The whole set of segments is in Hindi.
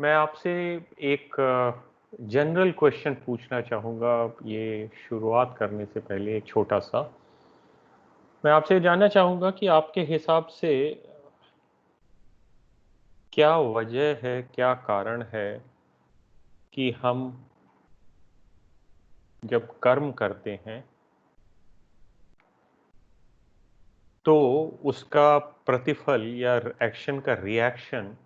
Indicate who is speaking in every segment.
Speaker 1: मैं आपसे एक जनरल क्वेश्चन पूछना चाहूँगा ये शुरुआत करने से पहले एक छोटा-सा। मैं आपसे जानना चाहूँगा कि आपके हिसाब से क्या वजह है, क्या कारण है कि हम जब कर्म करते हैं, तो उसका प्रतिफल या एक्शन का रिएक्शन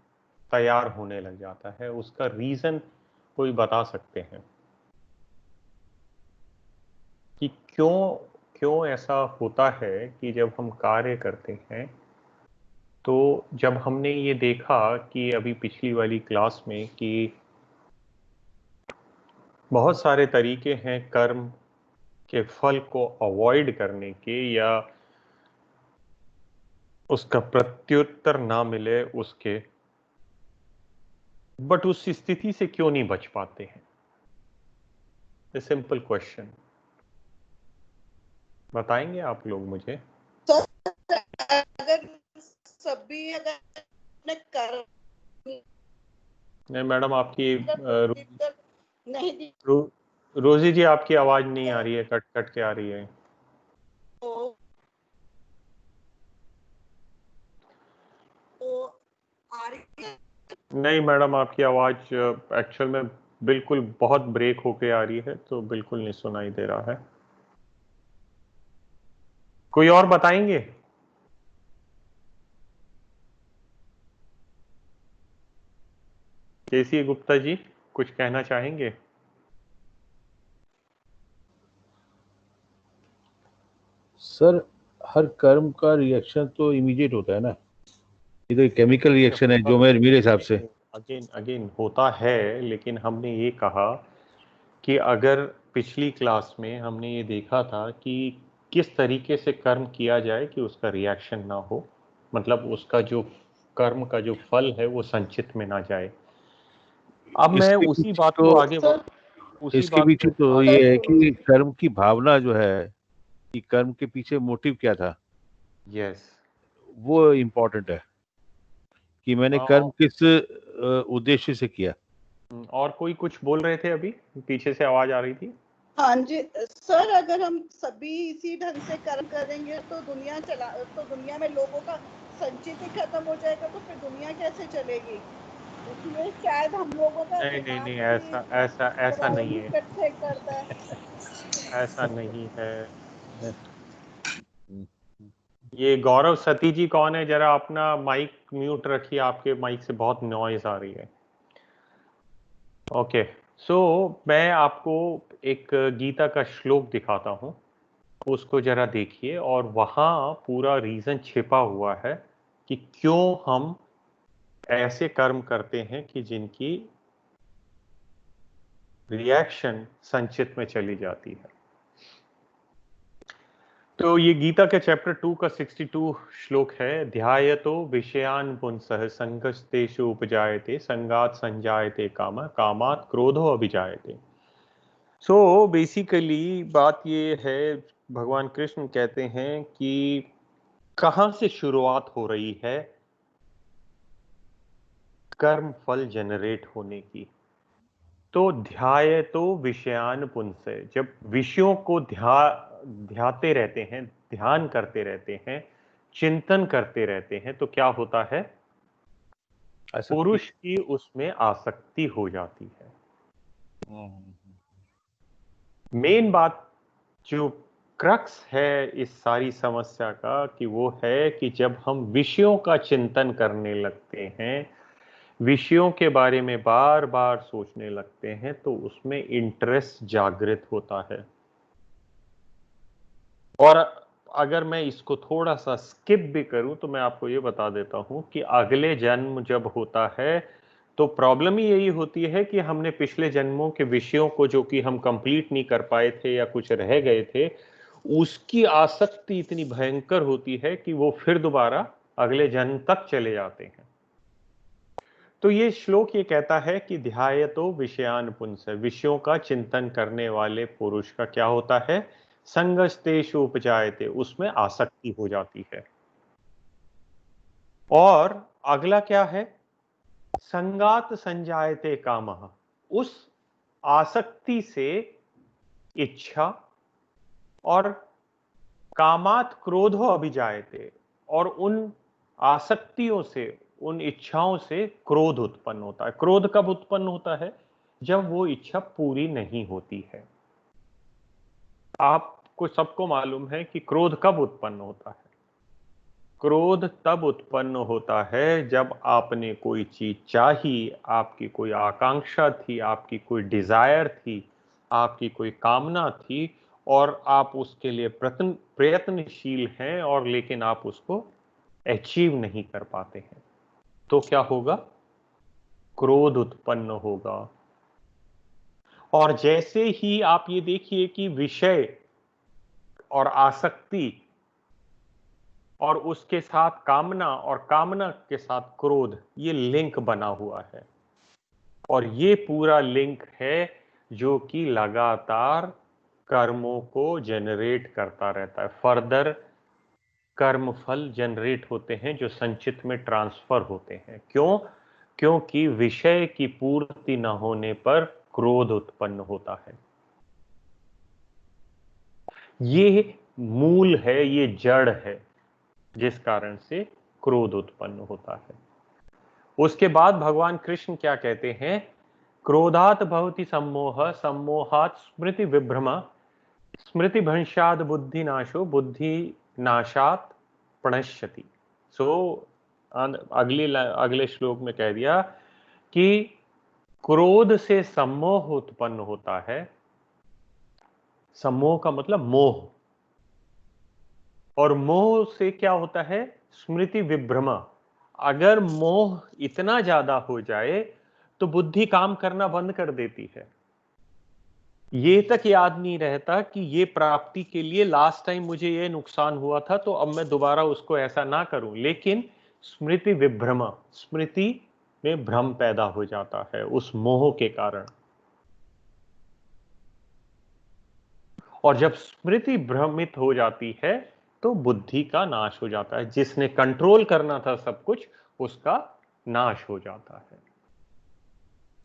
Speaker 1: तैयार होने लग जाता है? उसका रीज़न कोई बता सकते हैं कि क्यों क्यों ऐसा होता है कि जब हम कार्य करते हैं, तो जब हमने ये देखा कि अभी पिछली वाली क्लास में कि बहुत सारे तरीके हैं कर्म के फल को अवॉइड करने के या उसका प्रत्युत्तर ना मिले उसके, बट उस स्थिति से क्यों नहीं बच पाते हैं? A simple question. बताएंगे आप लोग मुझे?
Speaker 2: अगर सभी अगर अपने कर्म
Speaker 1: नहीं मैडम, आपकी
Speaker 2: नहीं
Speaker 1: रोजी जी आपकी आवाज नहीं आ रही है, कट कट के आ रही है।
Speaker 2: तो आ रही है।
Speaker 1: नहीं मैडम, आपकी आवाज एक्चुअल में बिल्कुल बहुत ब्रेक होके आ रही है, तो बिल्कुल नहीं सुनाई दे रहा है। कोई और बताएंगे? केसी गुप्ता जी कुछ कहना चाहेंगे?
Speaker 3: सर, हर कर्म का रिएक्शन तो इमीडिएट होता है ना। ये तो केमिकल रिएक्शन है जो मेरे हिसाब से।
Speaker 1: अगेन अगेन होता है, लेकिन हमने ये कहा कि अगर पिछली क्लास में हमने ये देखा था कि किस तरीके से कर्म किया जाए कि उसका रिएक्शन ना हो, मतलब उसका जो कर्म का जो फल है वो संचित में ना जाए। अब मैं
Speaker 3: इसके
Speaker 1: उसी
Speaker 3: पीछे
Speaker 1: बात को
Speaker 3: तो
Speaker 1: आगे उसी
Speaker 3: इसके
Speaker 1: बात
Speaker 3: पीछे
Speaker 1: को
Speaker 3: तो
Speaker 1: आगे
Speaker 3: ये है कि कर्म की भावना जो है, कि कर्म के पीछे मोटिव क्या था,
Speaker 1: यस।
Speaker 3: वो इम्पोर्टेंट है कि मैंने कर्म किस उद्देश्य से किया।
Speaker 1: और कोई कुछ बोल रहे थे अभी, पीछे से आवाज आ रही थी।
Speaker 2: हाँ जी सर, अगर हम सभी इसी ढंग से कर्म करेंगे तो दुनिया में लोगों का संचित ही खत्म हो जाएगा, तो फिर दुनिया कैसे चलेगी? इसलिए शायद हम लोगों का
Speaker 1: नहीं नहीं
Speaker 2: दिमाग
Speaker 1: नहीं,
Speaker 2: भी
Speaker 1: ऐसा ऐसा ऐसा नहीं है।
Speaker 2: इकट्ठे करता है।
Speaker 1: ऐसा नहीं है। ये गौरव सती जी कौन है? जरा अपना माइक म्यूट रखिए, आपके माइक से बहुत नॉइज आ रही है। ओके, सो मैं आपको एक गीता का श्लोक दिखाता हूँ, उसको जरा देखिए, और वहाँ पूरा रीजन छिपा हुआ है कि क्यों हम ऐसे कर्म करते हैं कि जिनकी रिएक्शन संचित में चली जाती है। तो ये गीता के चैप्टर 2 का 62 श्लोक है। ध्यायतो विषयान पुंसः संगस्तेषु उपजायते संगात संजायते काम कामात क्रोधो अभिजायते। सो बेसिकली बात ये है, भगवान कृष्ण कहते हैं कि कहां से शुरुआत हो रही है कर्म फल जनरेट होने की? तो ध्यायतो विषयान पुंसः, जब विषयों को ध्याते रहते हैं, ध्यान करते रहते हैं, चिंतन करते रहते हैं, तो क्या होता है? पुरुष की उसमें आसक्ति हो जाती है। मेन बात जो क्रक्स है इस सारी समस्या का, कि वो है कि जब हम विषयों का चिंतन करने लगते हैं, विषयों के बारे में बार बार सोचने लगते हैं, तो उसमें इंटरेस्ट जागृत होता है। और अगर मैं इसको थोड़ा सा स्किप भी करूं तो मैं आपको ये बता देता हूं कि अगले जन्म जब होता है, तो प्रॉब्लम ही यही होती है कि हमने पिछले जन्मों के विषयों को, जो कि हम कंप्लीट नहीं कर पाए थे या कुछ रह गए थे, उसकी आसक्ति इतनी भयंकर होती है कि वो फिर दोबारा अगले जन्म तक चले जाते हैं। तो ये श्लोक ये कहता है कि ध्यायतो विषयान पुंसः, विषयों का चिंतन करने वाले पुरुष का क्या होता है? संगस्तेषु उपजायते, उसमें आसक्ति हो जाती है। और अगला क्या है? संगात संजायते कामः, उस आसक्ति से इच्छा, और कामात क्रोधो अभिजायते, और उन आसक्तियों से, उन इच्छाओं से क्रोध उत्पन्न होता है। क्रोध कब उत्पन्न होता है? जब वो इच्छा पूरी नहीं होती है। आपको सबको मालूम है कि क्रोध कब उत्पन्न होता है। क्रोध तब उत्पन्न होता है जब आपने कोई चीज चाही, आपकी कोई आकांक्षा थी, आपकी कोई डिजायर थी, आपकी कोई कामना थी, और आप उसके लिए प्रयत्नशील हैं, और लेकिन आप उसको अचीव नहीं कर पाते हैं, तो क्या होगा? क्रोध उत्पन्न होगा। और जैसे ही आप ये देखिए कि विषय और आसक्ति, और उसके साथ कामना, और कामना के साथ क्रोध, ये लिंक बना हुआ है, और ये पूरा लिंक है जो कि लगातार कर्मों को जनरेट करता रहता है। फर्दर कर्म फल जनरेट होते हैं जो संचित में ट्रांसफर होते हैं। क्यों? क्योंकि विषय की पूर्ति न होने पर क्रोध उत्पन्न होता है। ये मूल है, ये जड़ है, जिस कारण से क्रोध उत्पन्न होता है। उसके बाद भगवान कृष्ण क्या कहते हैं? क्रोधात भवति सम्मोह, सम्मोहात स्मृति विभ्रमा, स्मृति भंशाद बुद्धि नाशो, बुद्धि नाशात प्रणश्यति। अगले श्लोक में कह दिया कि क्रोध से सम्मोह उत्पन्न होता है। सम्मोह का मतलब मोह, और मोह से क्या होता है? स्मृति विभ्रमा। अगर मोह इतना ज्यादा हो जाए तो बुद्धि काम करना बंद कर देती है। ये तक याद नहीं रहता कि ये प्राप्ति के लिए लास्ट टाइम मुझे ये नुकसान हुआ था, तो अब मैं दोबारा उसको ऐसा ना करूं। लेकिन स्मृति विभ्रमा, स्मृति में भ्रम पैदा हो जाता है उस मोह के कारण। और जब स्मृति भ्रमित हो जाती है तो बुद्धि का नाश हो जाता है। जिसने कंट्रोल करना था सब कुछ, उसका नाश हो जाता है।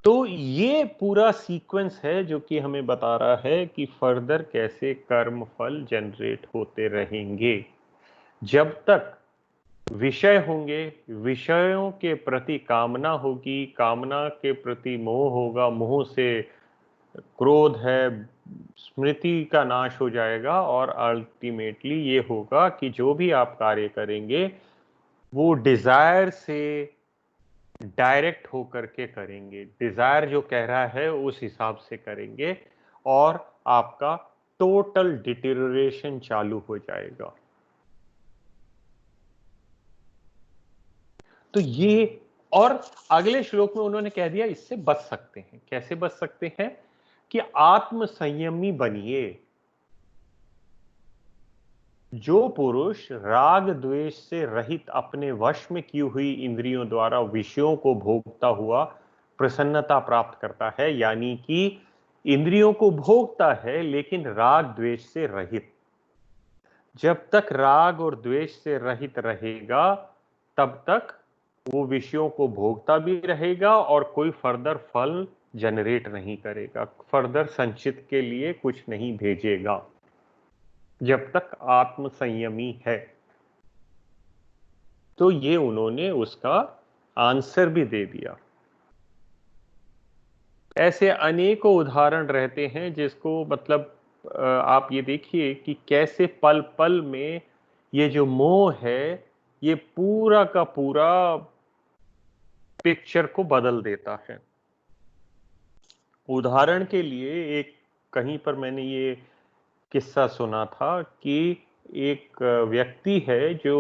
Speaker 1: तो ये पूरा सीक्वेंस है जो कि हमें बता रहा है कि फर्दर कैसे कर्म फल जनरेट होते रहेंगे। जब तक विषय होंगे, विषयों के प्रति कामना होगी, कामना के प्रति मोह होगा, मोह से क्रोध है, स्मृति का नाश हो जाएगा, और अल्टीमेटली ये होगा कि जो भी आप कार्य करेंगे वो डिजायर से डायरेक्ट होकर के करेंगे। डिजायर जो कह रहा है उस हिसाब से करेंगे, और आपका टोटल डिटेरियोरेशन चालू हो जाएगा। तो ये, और अगले श्लोक में उन्होंने कह दिया इससे बच सकते हैं। कैसे बच सकते हैं? कि आत्म संयमी बनिए। जो पुरुष राग द्वेष से रहित अपने वश में की हुई इंद्रियों द्वारा विषयों को भोगता हुआ प्रसन्नता प्राप्त करता है, यानी कि इंद्रियों को भोगता है लेकिन राग द्वेष से रहित। जब तक राग और द्वेष से रहित रहेगा तब तक वो विषयों को भोगता भी रहेगा और कोई फर्दर फल जनरेट नहीं करेगा, फर्दर संचित के लिए कुछ नहीं भेजेगा, जब तक आत्म संयमी है। तो ये उन्होंने उसका आंसर भी दे दिया। ऐसे अनेकों उदाहरण रहते हैं जिसको मतलब आप ये देखिए कि कैसे पल पल में ये जो मोह है ये पूरा का पूरा पिक्चर को बदल देता है। उदाहरण के लिए एक कहीं पर मैंने ये किस्सा सुना था कि एक व्यक्ति है जो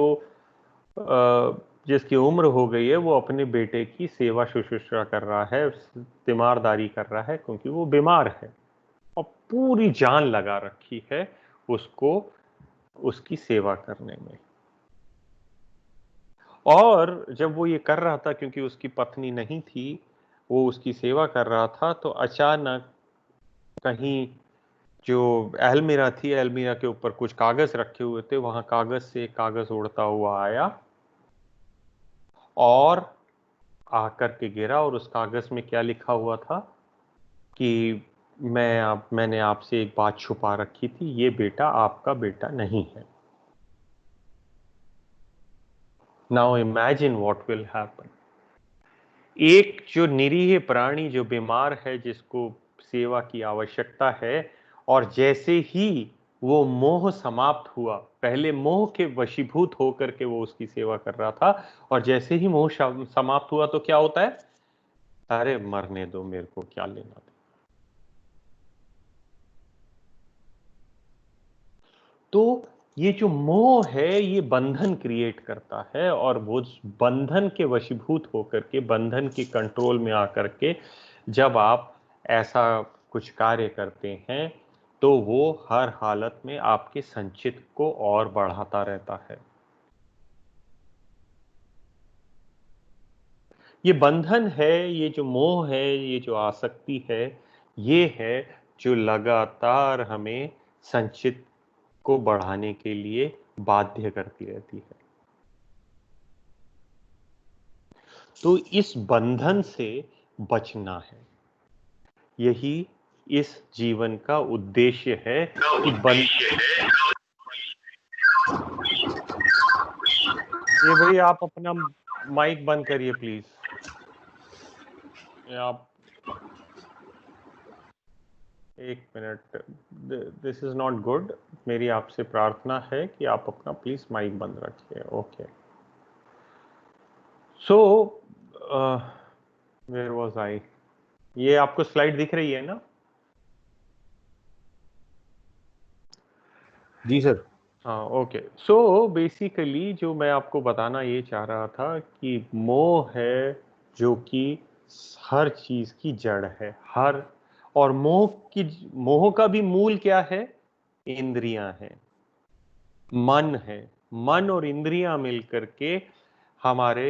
Speaker 1: जिसकी उम्र हो गई है, वो अपने बेटे की सेवा शुश्रूषा कर रहा है, तीमारदारी कर रहा है, क्योंकि वो बीमार है और पूरी जान लगा रखी है उसको उसकी सेवा करने में। और जब वो ये कर रहा था, क्योंकि उसकी पत्नी नहीं थी, वो उसकी सेवा कर रहा था, तो अचानक कहीं जो अलमीरा थी, अलमीरा के ऊपर कुछ कागज रखे हुए थे, वहां कागज से कागज उड़ता हुआ आया और आकर के गिरा और उस कागज में क्या लिखा हुआ था कि मैंने आपसे एक बात छुपा रखी थी, ये बेटा आपका बेटा नहीं है। Now imagine what will happen. एक जो निरीह प्राणी जो बीमार है, जिसको सेवा की आवश्यकता है, और जैसे ही वो मोह समाप्त हुआ, पहले मोह के वशीभूत होकर के वो उसकी सेवा कर रहा था, और जैसे ही मोह समाप्त हुआ तो क्या होता है, अरे मरने दो, मेरे को क्या लेना था। तो ये जो मोह है ये बंधन क्रिएट करता है, और वो बंधन के वशीभूत होकर के, बंधन के कंट्रोल में आकर के जब आप ऐसा कुछ कार्य करते हैं तो वो हर हालत में आपके संचित को और बढ़ाता रहता है। ये बंधन है, ये जो मोह है, ये जो आसक्ति है, ये है जो लगातार हमें संचित को बढ़ाने के लिए बाध्य करती रहती है। तो इस बंधन से बचना है, यही इस जीवन का उद्देश्य है कि ये भाई आप अपना माइक बंद करिए प्लीज। आप एक minute, this is not good. मेरी आपसे प्रार्थना है कि आप अपना प्लीज माइक बंद रखिए। Okay, so where was I? ये आपको स्लाइड दिख रही है ना?
Speaker 3: जी सर।
Speaker 1: हाँ, ओके। सो बेसिकली जो मैं आपको बताना ये चाह रहा था कि मोह है जो कि हर चीज की जड़ है, हर, और मोह का भी मूल क्या है? इंद्रियां हैं, मन है। मन और इंद्रियां मिलकर के हमारे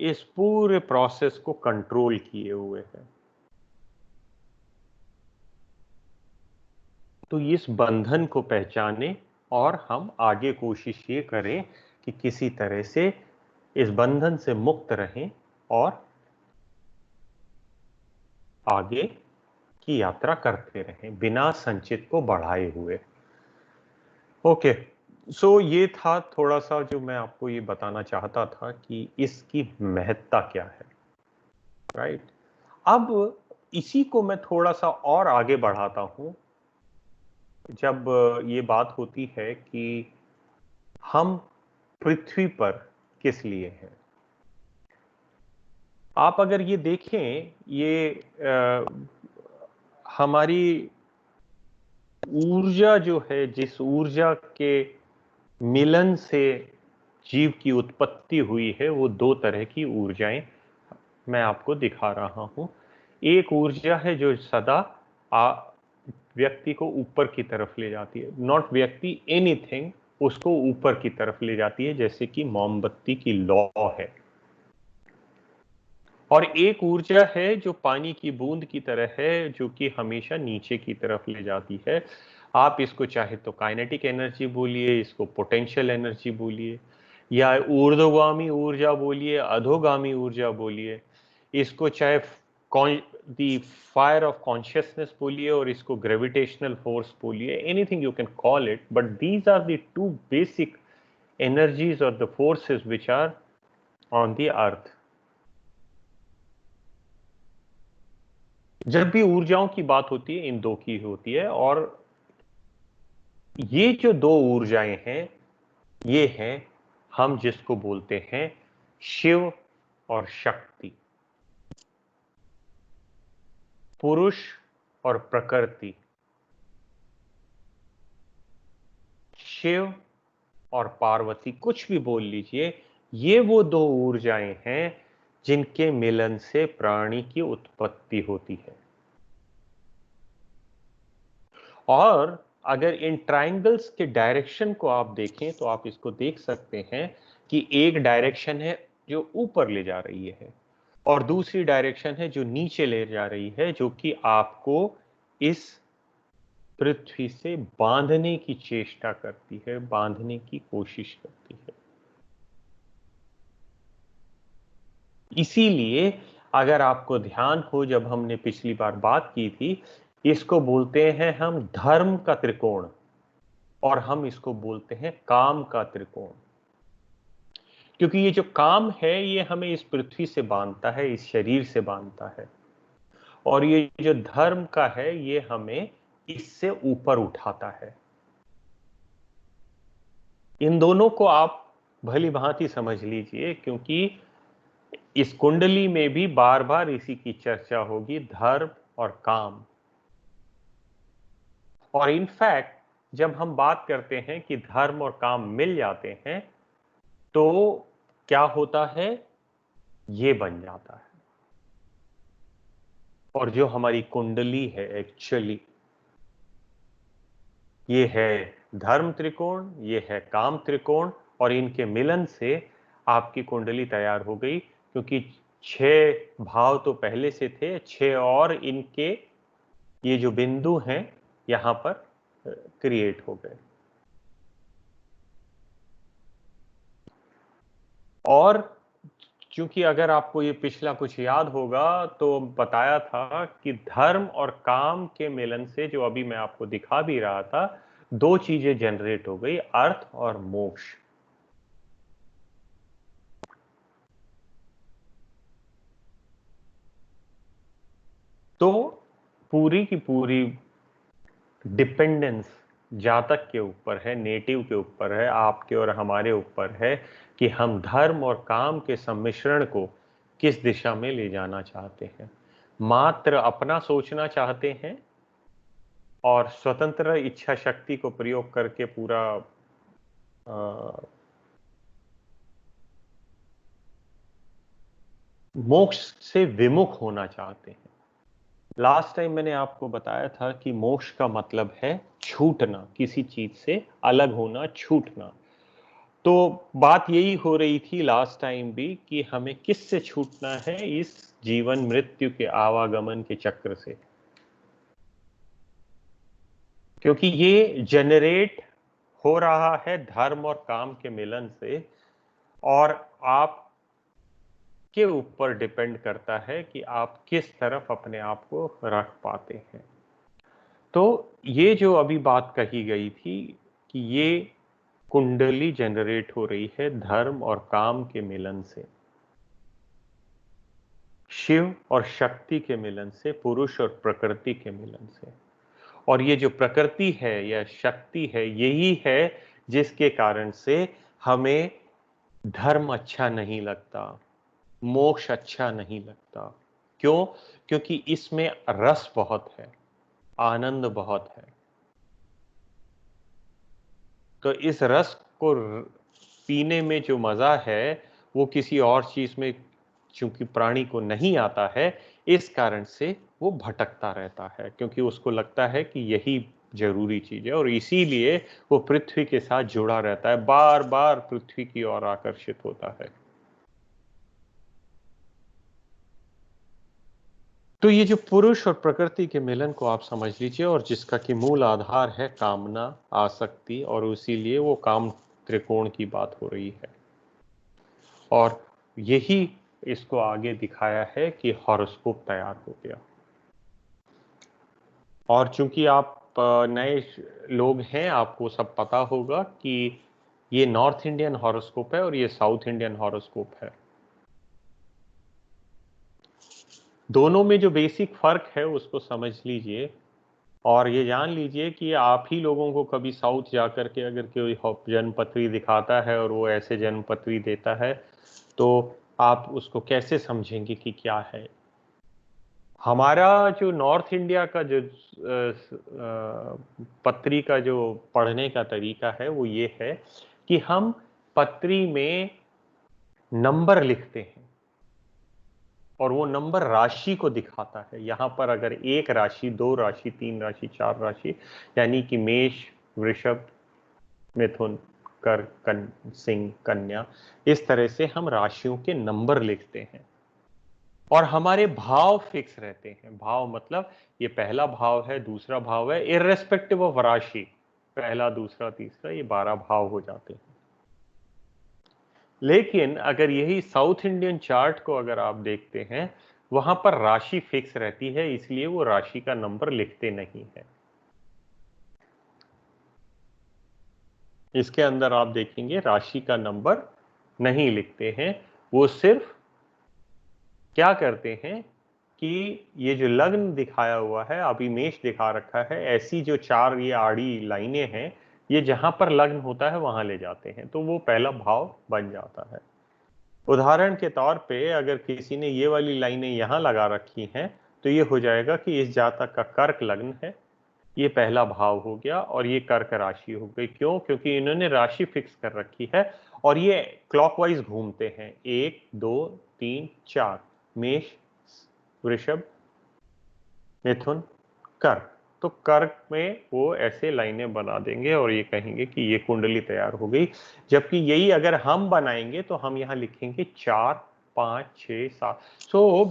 Speaker 1: इस पूरे प्रोसेस को कंट्रोल किए हुए हैं। तो इस बंधन को पहचाने और हम आगे कोशिश ये करें कि किसी तरह से इस बंधन से मुक्त रहें और आगे की यात्रा करते रहें बिना संचित को बढ़ाए हुए। ओके, सो ये था थोड़ा सा जो मैं आपको ये बताना चाहता था कि इसकी महत्ता क्या है, राइट? अब इसी को मैं थोड़ा सा और आगे बढ़ाता हूं। जब ये बात होती है कि हम पृथ्वी पर किस लिए हैं, आप अगर ये देखें, ये हमारी ऊर्जा जो है, जिस ऊर्जा के मिलन से जीव की उत्पत्ति हुई है, वो दो तरह की ऊर्जाएं मैं आपको दिखा रहा हूं। एक ऊर्जा है जो सदा व्यक्ति को ऊपर की तरफ ले जाती है, नॉट व्यक्ति, एनीथिंग उसको ऊपर की तरफ ले जाती है, जैसे कि मोमबत्ती की लौ है। और एक ऊर्जा है जो पानी की बूंद की तरह है, जो कि हमेशा नीचे की तरफ ले जाती है। आप इसको चाहे तो काइनेटिक एनर्जी बोलिए, इसको पोटेंशियल एनर्जी बोलिए, या ऊर्ध्वगामी ऊर्जा बोलिए, अधोगामी ऊर्जा बोलिए, इसको चाहे दी फायर ऑफ कॉन्शियसनेस बोलिए, और इसको ग्रेविटेशनल फोर्स बोलिए, anything you can call it, but these are the two basic energies or the forces which are on the earth. जब भी ऊर्जाओं की बात होती है, इन दो की होती है, और ये जो दो ऊर्जाएं हैं, ये हैं, हम जिसको बोलते हैं शिव और शक्ति, पुरुष और प्रकृति, शिव और पार्वती, कुछ भी बोल लीजिए। ये वो दो ऊर्जाएं हैं जिनके मिलन से प्राणी की उत्पत्ति होती है। और अगर इन ट्रायंगल्स के डायरेक्शन को आप देखें तो आप इसको देख सकते हैं कि एक डायरेक्शन है जो ऊपर ले जा रही है, और दूसरी डायरेक्शन है जो नीचे ले जा रही है, जो कि आपको इस पृथ्वी से बांधने की चेष्टा करती है, बांधने की कोशिश करती है। इसीलिए अगर आपको ध्यान हो, जब हमने पिछली बार बात की थी, इसको बोलते हैं हम धर्म का त्रिकोण, और हम इसको बोलते हैं काम का त्रिकोण। क्योंकि ये जो काम है ये हमें इस पृथ्वी से बांधता है, इस शरीर से बांधता है, और ये जो धर्म का है ये हमें इससे ऊपर उठाता है। इन दोनों को आप भली भांति समझ लीजिए, क्योंकि इस कुंडली में भी बार बार इसी की चर्चा होगी, धर्म और काम। और इनफैक्ट जब हम बात करते हैं कि धर्म और काम मिल जाते हैं तो क्या होता है, ये बन जाता है। और जो हमारी कुंडली है एक्चुअली, ये है धर्म त्रिकोण, ये है काम त्रिकोण, और इनके मिलन से आपकी कुंडली तैयार हो गई। क्योंकि 6 भाव तो पहले से थे, 6 और इनके ये जो बिंदु हैं यहां पर क्रिएट हो गए। और क्योंकि अगर आपको ये पिछला कुछ याद होगा तो बताया था कि धर्म और काम के मिलन से, जो अभी मैं आपको दिखा भी रहा था, 2 चीजें जनरेट हो गई, अर्थ और मोक्ष। तो पूरी की पूरी डिपेंडेंस जातक के ऊपर है, नेटिव के ऊपर है, आपके और हमारे ऊपर है कि हम धर्म और काम के सम्मिश्रण को किस दिशा में ले जाना चाहते हैं। मात्र अपना सोचना चाहते हैं और स्वतंत्र इच्छा शक्ति को प्रयोग करके पूरा मोक्ष से विमुख होना चाहते हैं। लास्ट टाइम मैंने आपको बताया था कि मोक्ष का मतलब है छूटना, किसी चीज से अलग होना, छूटना। तो बात यही हो रही थी लास्ट टाइम भी कि हमें किससे छूटना है, इस जीवन मृत्यु के आवागमन के चक्र से। क्योंकि ये जनरेट हो रहा है धर्म और काम के मिलन से, और आप के ऊपर डिपेंड करता है कि आप किस तरफ अपने आप को रख पाते हैं। तो ये जो अभी बात कही गई थी कि ये कुंडली जनरेट हो रही है धर्म और काम के मिलन से, शिव और शक्ति के मिलन से, पुरुष और प्रकृति के मिलन से। और ये जो प्रकृति है या शक्ति है, यही है जिसके कारण से हमें धर्म अच्छा नहीं लगता, मोक्ष अच्छा नहीं लगता। क्यों? क्योंकि इसमें रस बहुत है, आनंद बहुत है। तो इस रस को पीने में जो मजा है वो किसी और चीज में चूंकि प्राणी को नहीं आता है, इस कारण से वो भटकता रहता है, क्योंकि उसको लगता है कि यही जरूरी चीज है, और इसीलिए वो पृथ्वी के साथ जुड़ा रहता है, बार बार पृथ्वी की ओर आकर्षित होता है। तो ये जो पुरुष और प्रकृति के मिलन को आप समझ लीजिए, और जिसका कि मूल आधार है कामना, आसक्ति, और इसीलिए वो काम त्रिकोण की बात हो रही है। और यही इसको आगे दिखाया है कि हॉरोस्कोप तैयार हो गया। और चूंकि आप नए लोग हैं, आपको सब पता होगा कि ये नॉर्थ इंडियन हॉरोस्कोप है और ये साउथ इंडियन हॉरोस्कोप है। दोनों में जो बेसिक फर्क है उसको समझ लीजिए, और ये जान लीजिए कि आप ही लोगों को कभी साउथ जाकर के अगर कोई जन्मपत्री दिखाता है और वो ऐसे जन्मपत्री देता है, तो आप उसको कैसे समझेंगे कि क्या है। हमारा जो नॉर्थ इंडिया का जो पत्री का जो पढ़ने का तरीका है वो ये है कि हम पत्री में नंबर लिखते हैं, और वो नंबर राशि को दिखाता है। यहां पर अगर 1 राशि, 2 राशि, 3 राशि, 4 राशि, यानी कि मेष, वृषभ, मिथुन, कर्क, सिंह, कन्या, इस तरह से हम राशियों के नंबर लिखते हैं। और हमारे भाव फिक्स रहते हैं। भाव मतलब ये पहला भाव है, दूसरा भाव है, इररेस्पेक्टिव ऑफ राशि, पहला, दूसरा, तीसरा, ये 12 भाव हो जाते हैं। लेकिन अगर यही साउथ इंडियन चार्ट को अगर आप देखते हैं, वहां पर राशि फिक्स रहती है, इसलिए वो राशि का नंबर लिखते नहीं है। इसके अंदर आप देखेंगे राशि का नंबर नहीं लिखते हैं, वो सिर्फ क्या करते हैं कि ये जो लग्न दिखाया हुआ है, अभी मेष दिखा रखा है, ऐसी जो चार ये आड़ी लाइनें हैं, ये जहां पर लग्न होता है वहां ले जाते हैं, तो वो पहला भाव बन जाता है। उदाहरण के तौर पे अगर किसी ने ये वाली लाइनें यहां लगा रखी हैं, तो ये हो जाएगा कि इस जातक का कर्क लग्न है, ये पहला भाव हो गया, और ये कर्क राशि हो गई। क्यों? क्योंकि इन्होंने राशि फिक्स कर रखी है और ये क्लॉकवाइज घूमते हैं, 1 2 3 4, मेष, वृषभ, मिथुन, कर्क। तो कर्क में वो ऐसे लाइनें बना देंगे और ये कहेंगे कि ये कुंडली तैयार हो गई। जबकि यही अगर हम बनाएंगे तो हम यहाँ लिखेंगे 4 5 6 7। सो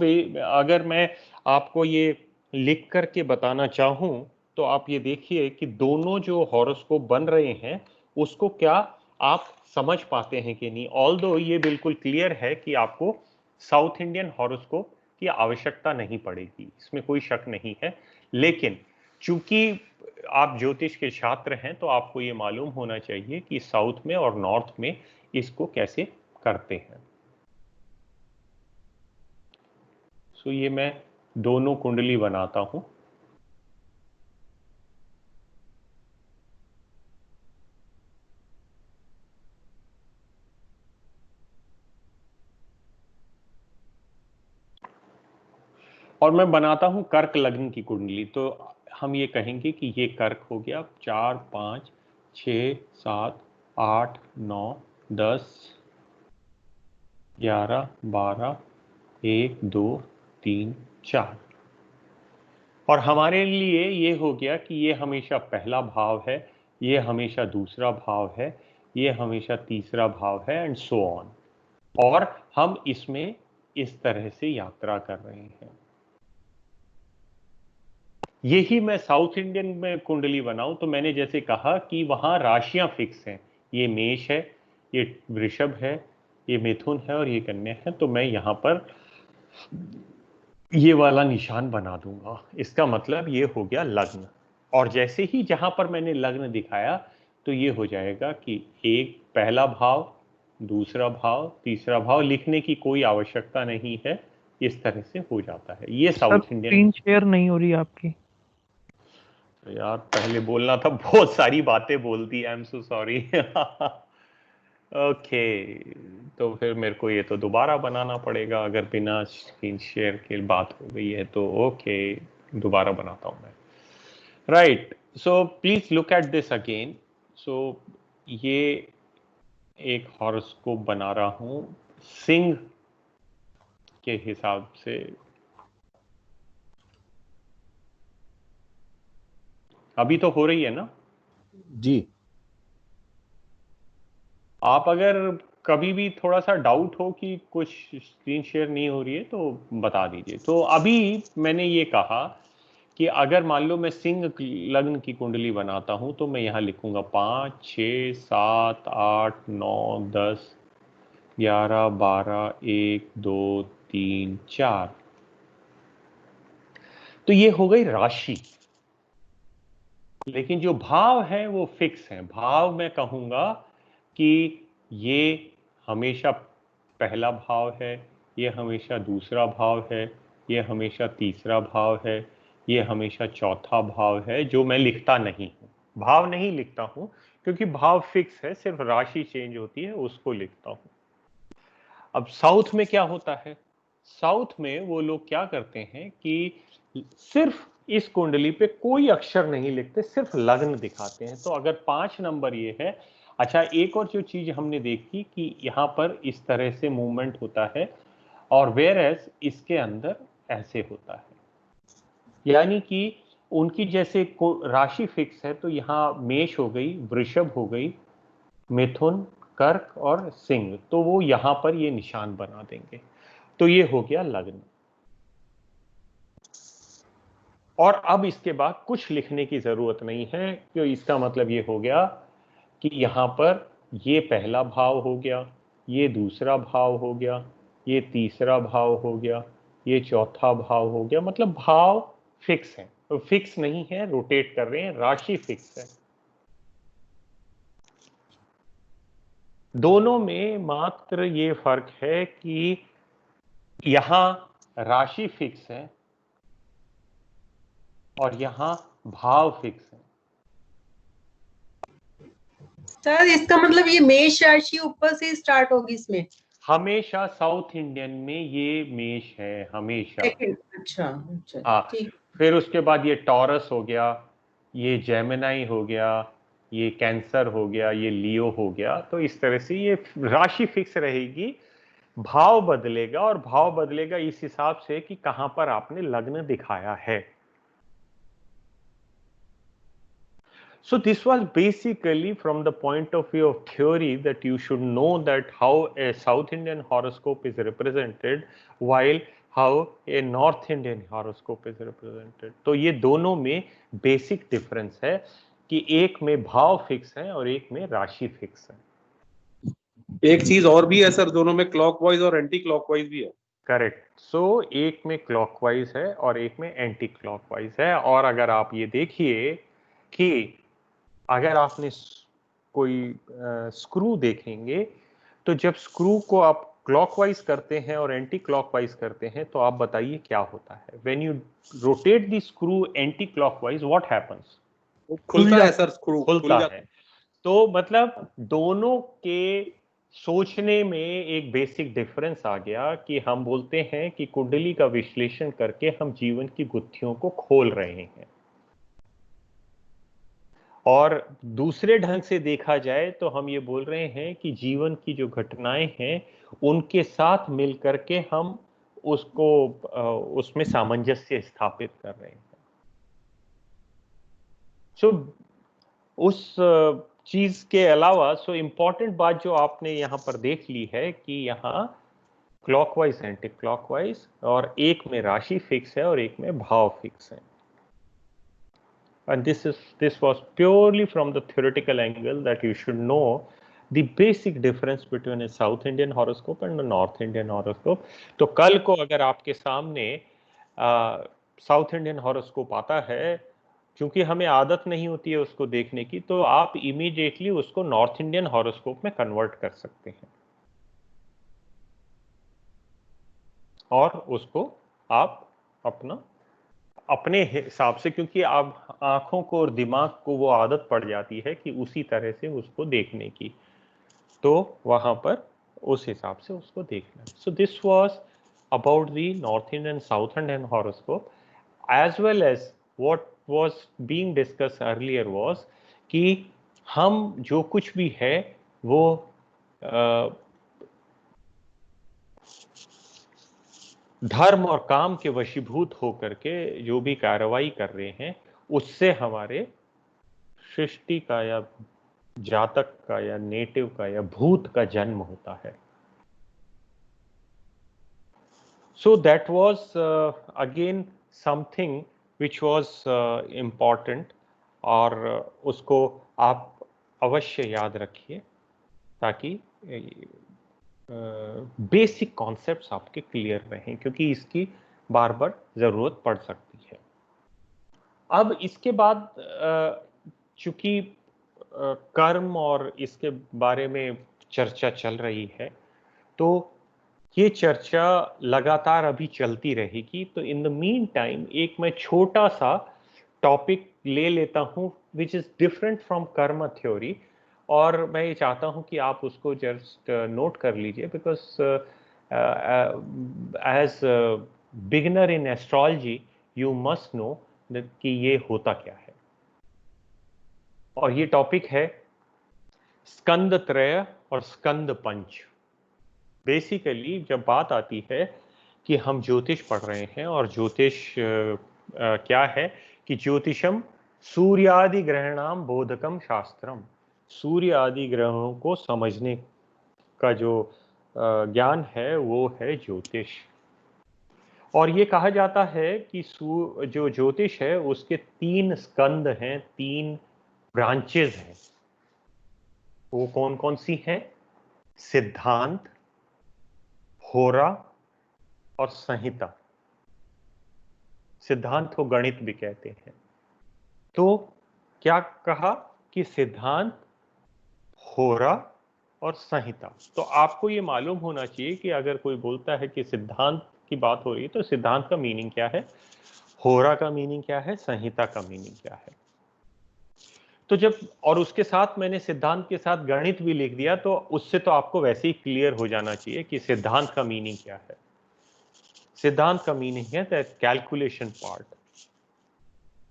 Speaker 1: अगर मैं आपको ये लिख करके बताना चाहूं, तो आप ये देखिए कि दोनों जो हॉरोस्कोप बन रहे हैं उसको क्या आप समझ पाते हैं कि नहीं। ऑल्दो ये बिल्कुल क्लियर है कि आपको साउथ इंडियन हॉरोस्कोप की आवश्यकता नहीं पड़ेगी, इसमें कोई शक नहीं है। लेकिन चूंकि आप ज्योतिष के छात्र हैं, तो आपको ये मालूम होना चाहिए कि साउथ में और नॉर्थ में इसको कैसे करते हैं। सो ये मैं दोनों कुंडली बनाता हूं। और मैं बनाता हूं कर्क लग्न की कुंडली। तो हम ये कहेंगे कि ये कर्क हो गया, 4 5 6 7 8 9 10 11 12 1 2 3 4। और हमारे लिए ये हो गया कि ये हमेशा पहला भाव है, ये हमेशा दूसरा भाव है, ये हमेशा तीसरा भाव है, एंड सो ऑन। और हम इसमें इस तरह से यात्रा कर रहे हैं। यही मैं साउथ इंडियन में कुंडली बनाऊं तो मैंने जैसे कहा कि वहां राशियां फिक्स हैं, ये मेष है, ये वृषभ है, ये मिथुन है और ये कन्या है। तो मैं यहां पर ये वाला निशान बना दूंगा, इसका मतलब ये हो गया लग्न। और जैसे ही जहां पर मैंने लग्न दिखाया, तो ये हो जाएगा कि एक पहला भाव, दूसरा भाव, तीसरा भाव, लिखने की कोई आवश्यकता नहीं है, इस तरह से हो जाता है। ये
Speaker 4: sir
Speaker 1: south Indian.
Speaker 4: Screen share नहीं हो रही आपकी।
Speaker 1: यार पहले बोलना था, बहुत सारी बातें बोल दी, I am so sorry. Okay, तो फिर मेरे को ये तो दोबारा बनाना पड़ेगा, अगर बिना स्क्रीन शेयर के बात हो गई है तो। ओके, दोबारा बनाता हूँ मैं। Right, so please look at this again. So ये एक हॉरोस्कोप बना रहा हूं सिंह के हिसाब से। अभी तो हो रही है ना
Speaker 3: जी?
Speaker 1: आप अगर कभी भी थोड़ा सा डाउट हो कि कुछ स्क्रीन शेयर नहीं हो रही है तो बता दीजिए। तो अभी मैंने ये कहा कि अगर मान लो मैं सिंह लग्न की कुंडली बनाता हूं, तो मैं यहां लिखूंगा 5 6 7 8 9 10 11 12 1 2 3 4। तो ये हो गई राशि। लेकिन जो भाव है वो फिक्स है। भाव मैं कहूंगा कि ये हमेशा पहला भाव है, ये हमेशा दूसरा भाव है, ये हमेशा तीसरा भाव है, ये हमेशा चौथा भाव है, जो मैं लिखता नहीं हूं। भाव नहीं लिखता हूं क्योंकि भाव फिक्स है, सिर्फ राशि चेंज होती है, उसको लिखता हूं। अब साउथ में क्या होता है? साउथ में वो लोग क्या करते हैं कि सिर्फ इस कुंडली पे कोई अक्षर नहीं लिखते, सिर्फ लग्न दिखाते हैं। तो अगर 5 नंबर ये है। अच्छा, एक और जो चीज हमने देखी कि यहाँ पर इस तरह से मूवमेंट होता है, और वेयर एज इसके अंदर ऐसे होता है। यानी कि उनकी जैसे राशि फिक्स है, तो यहाँ मेष हो गई, वृषभ हो गई, मिथुन, कर्क और सिंह, तो वो यहां पर ये निशान बना देंगे। तो ये हो गया लग्न। और अब इसके बाद कुछ लिखने की जरूरत नहीं है, क्योंकि इसका मतलब ये हो गया कि यहां पर ये पहला भाव हो गया, ये दूसरा भाव हो गया, ये तीसरा भाव हो गया, ये चौथा भाव हो गया। मतलब भाव फिक्स है, तो फिक्स नहीं है, रोटेट कर रहे हैं, राशि फिक्स है। दोनों में मात्र ये फर्क है कि यहां राशि फिक्स है और यहां भाव फिक्स है।
Speaker 4: सर इसका मतलब ये मेष राशि ऊपर से स्टार्ट होगी इसमें?
Speaker 1: हमेशा साउथ इंडियन में ये मेष है, हमेशा।
Speaker 4: अच्छा अच्छा,
Speaker 1: हाँ,
Speaker 4: ठीक।
Speaker 1: फिर उसके बाद ये टॉरस हो गया, ये जेमिनाई हो गया, ये कैंसर हो गया, ये लियो हो गया। तो इस तरह से ये राशि फिक्स रहेगी, भाव बदलेगा, और भाव बदलेगा इस हिसाब से कि कहां पर आपने लग्न दिखाया है। So this was basically from the point of view of theory that you should know that how a South Indian horoscope is represented while how a North Indian horoscope is represented. तो ये दोनों में बेसिक डिफरेंस है कि एक में भाव फिक्स है और एक में राशि फिक्स है।
Speaker 5: एक चीज और भी है सर, दोनों में क्लॉकवाइज और एंटी क्लॉकवाइज भी है।
Speaker 1: करेक्ट। सो एक में क्लॉकवाइज है और एक में एंटी क्लॉकवाइज है। और अगर आप ये देखिए कि अगर आपने कोई स्क्रू देखेंगे, तो जब स्क्रू को आप क्लॉकवाइज करते हैं और एंटी क्लॉकवाइज करते हैं, तो आप बताइए क्या होता है। When you rotate the screw anti clockwise, what happens?
Speaker 5: खुलता है सर, स्क्रू
Speaker 1: खुलता
Speaker 5: जाता
Speaker 1: है। तो मतलब दोनों के सोचने में एक बेसिक डिफरेंस आ गया कि हम बोलते हैं कि कुंडली का विश्लेषण करके हम जीवन की गुत्थियों को खोल रहे हैं। और दूसरे ढंग से देखा जाए तो हम ये बोल रहे हैं कि जीवन की जो घटनाएं हैं उनके साथ मिलकर के हम उसको उसमें सामंजस्य स्थापित कर रहे हैं। सो उस चीज के अलावा इम्पोर्टेंट बात जो आपने यहां पर देख ली है कि यहां क्लॉकवाइज एंटी क्लॉकवाइज, और एक में राशि फिक्स है और एक में भाव फिक्स है। And this was purely from the theoretical angle that you should know the basic difference between a South Indian horoscope and a North Indian horoscope. तो कल को अगर आपके सामने साउथ इंडियन हॉरोस्कोप आता है, क्योंकि हमें आदत नहीं होती है उसको देखने की, तो आप इमीडिएटली उसको नॉर्थ इंडियन हॉरोस्कोप में कन्वर्ट कर सकते हैं और उसको आप अपने हिसाब से, क्योंकि आप आंखों को और दिमाग को वो आदत पड़ जाती है कि उसी तरह से उसको देखने की, तो वहां पर उस हिसाब से उसको देखना। So this was about the north Indian south Indian horoscope, as well as what was being discuss earlier was कि हम जो कुछ भी है वो धर्म और काम के वशीभूत होकर के जो भी कार्रवाई कर रहे हैं, उससे हमारे सृष्टि का या जातक का या नेटिव का या भूत का जन्म होता है। So that was again something which was important, और उसको आप अवश्य याद रखिए ताकि बेसिक कॉन्सेप्ट्स आपके क्लियर रहें, क्योंकि इसकी बार बार जरूरत पड़ सकती है। अब इसके बाद चूंकि कर्म और इसके बारे में चर्चा चल रही है, तो ये चर्चा लगातार अभी चलती रहेगी। तो इन द मीन टाइम एक मैं छोटा सा टॉपिक ले लेता हूं विच इज डिफरेंट फ्रॉम कर्म थ्योरी, और मैं ये चाहता हूं कि आप उसको जस्ट नोट कर लीजिए, because as beginner in astrology you must know कि ये होता क्या है। और ये टॉपिक है स्कंद त्रय और स्कंद पंच। बेसिकली जब बात आती है कि हम ज्योतिष पढ़ रहे हैं, और ज्योतिष क्या है कि ज्योतिषम सूर्यादि ग्रहणाम बोधकम शास्त्रम, सूर्य आदि ग्रहों को समझने का जो ज्ञान है वो है ज्योतिष। और ये कहा जाता है कि जो ज्योतिष है उसके 3 स्कंद हैं, 3 ब्रांचेस हैं। वो कौन कौन सी हैं? सिद्धांत, होरा और संहिता। सिद्धांत को गणित भी कहते हैं। तो क्या कहा कि सिद्धांत, होरा और संहिता। तो आपको ये मालूम होना चाहिए कि अगर कोई बोलता है कि सिद्धांत की बात हो रही है तो सिद्धांत का मीनिंग क्या है, होरा का मीनिंग क्या है, संहिता का मीनिंग क्या है। तो जब, और उसके साथ मैंने सिद्धांत के साथ गणित भी लिख दिया, तो उससे तो आपको वैसे ही क्लियर हो जाना चाहिए कि सिद्धांत का मीनिंग क्या है। सिद्धांत का मीनिंग है दैट कैलकुलेशन पार्ट,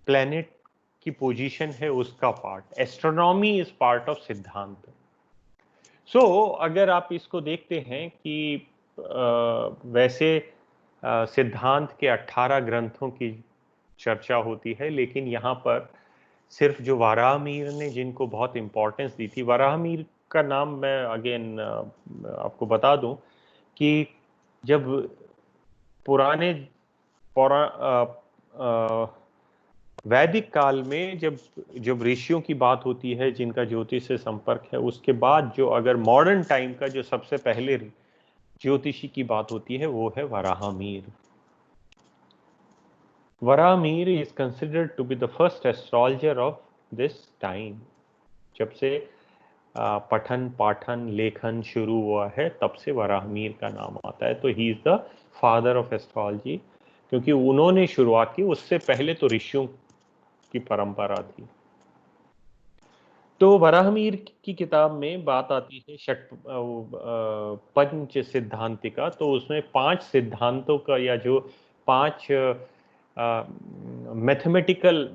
Speaker 1: प्लेनेट की पोजीशन है उसका part, astronomy is part of सिद्धांत। सो अगर आप इसको देखते हैं कि वैसे सिद्धांत के 18 ग्रंथों की चर्चा होती है, लेकिन यहाँ पर सिर्फ जो वराहमिहिर ने जिनको बहुत इंपॉर्टेंस दी थी, वराहमिहिर का नाम मैं अगेन आपको बता दूं कि जब पुराने वैदिक काल में जब जब ऋषियों की बात होती है जिनका ज्योतिष से संपर्क है, उसके बाद जो अगर मॉडर्न टाइम का जो सबसे पहले ज्योतिषी की बात होती है वो है Varahamihira. Varahamihira is considered to be the first astrologer of this time. जब से पठन पाठन लेखन शुरू हुआ है तब से वराहमिहिर का नाम आता है। तो he is the father of astrology, क्योंकि उन्होंने शुरुआत की, उससे पहले तो ऋषियों की परंपरा थी। तो वराहमिहिर की किताब में बात आती है पंच सिद्धांतिका। तो उसमें 5 सिद्धांतों का, या जो 5 मैथमेटिकल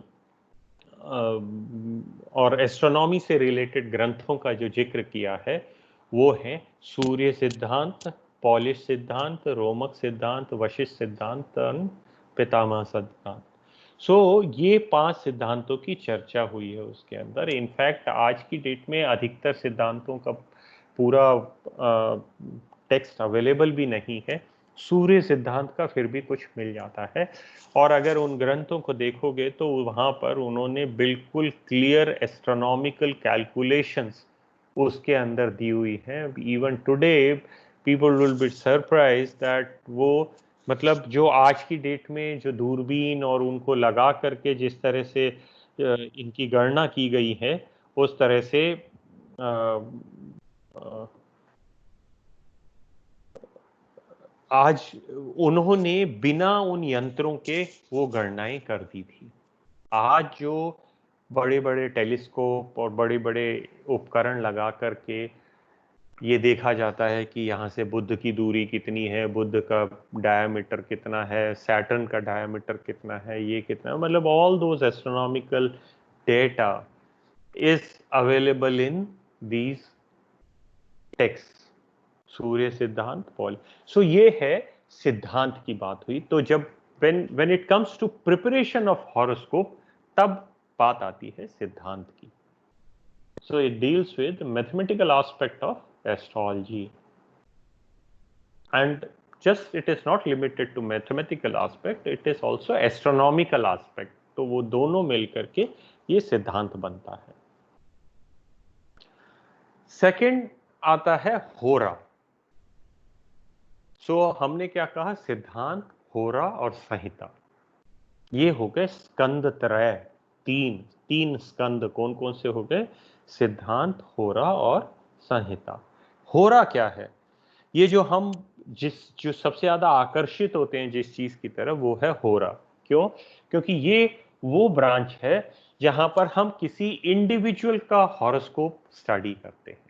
Speaker 1: और एस्ट्रोनॉमी से रिलेटेड ग्रंथों का जो जिक्र किया है वो है सूर्य सिद्धांत, पॉलिश सिद्धांत, रोमक सिद्धांत, वशिष्ठ सिद्धांत, पितामह सिद्धांत। सो ये 5 सिद्धांतों की चर्चा हुई है उसके अंदर। इनफैक्ट आज की डेट में अधिकतर सिद्धांतों का पूरा टेक्स्ट अवेलेबल भी नहीं है। सूर्य सिद्धांत का फिर भी कुछ मिल जाता है, और अगर उन ग्रंथों को देखोगे तो वहाँ पर उन्होंने बिल्कुल क्लियर एस्ट्रोनॉमिकल कैलकुलेशंस उसके अंदर दी हुई है। Even today people will be surprise that वो, मतलब जो आज की डेट में जो दूरबीन और उनको लगा करके जिस तरह से इनकी गणना की गई है, उस तरह से आज उन्होंने बिना उन यंत्रों के वो गणनाएं कर दी थी। आज जो बड़े बड़े टेलीस्कोप और बड़े बड़े उपकरण लगा करके ये देखा जाता है कि यहाँ से बुध की दूरी कितनी है, बुध का डायमीटर कितना है, सैटर्न का डायमीटर कितना है, ये कितना है, मतलब all those astronomical data is available in these text, Surya Siddhanta, Paul. सो ये है सिद्धांत की बात हुई। तो जब when it comes to preparation of horoscope, तब बात आती है सिद्धांत की। So it deals with mathematical aspect of astrology, and just it is not limited to mathematical aspect, it is also astronomical aspect। तो वो दोनों मिलकर के ये सिद्धांत बनता है। सेकंड आता है होरा। सो हमने क्या कहा, सिद्धांत, होरा और संहिता, ये हो गए स्कंद त्रय। तीन स्कंद कौन कौन से हो गए, सिद्धांत, होरा और संहिता। होरा क्या है, ये जो हम जो सबसे ज्यादा आकर्षित होते हैं जिस चीज की तरफ, वो है होरा। क्यों? क्योंकि ये वो ब्रांच है जहां पर हम किसी इंडिविजुअल का हॉरोस्कोप स्टडी करते हैं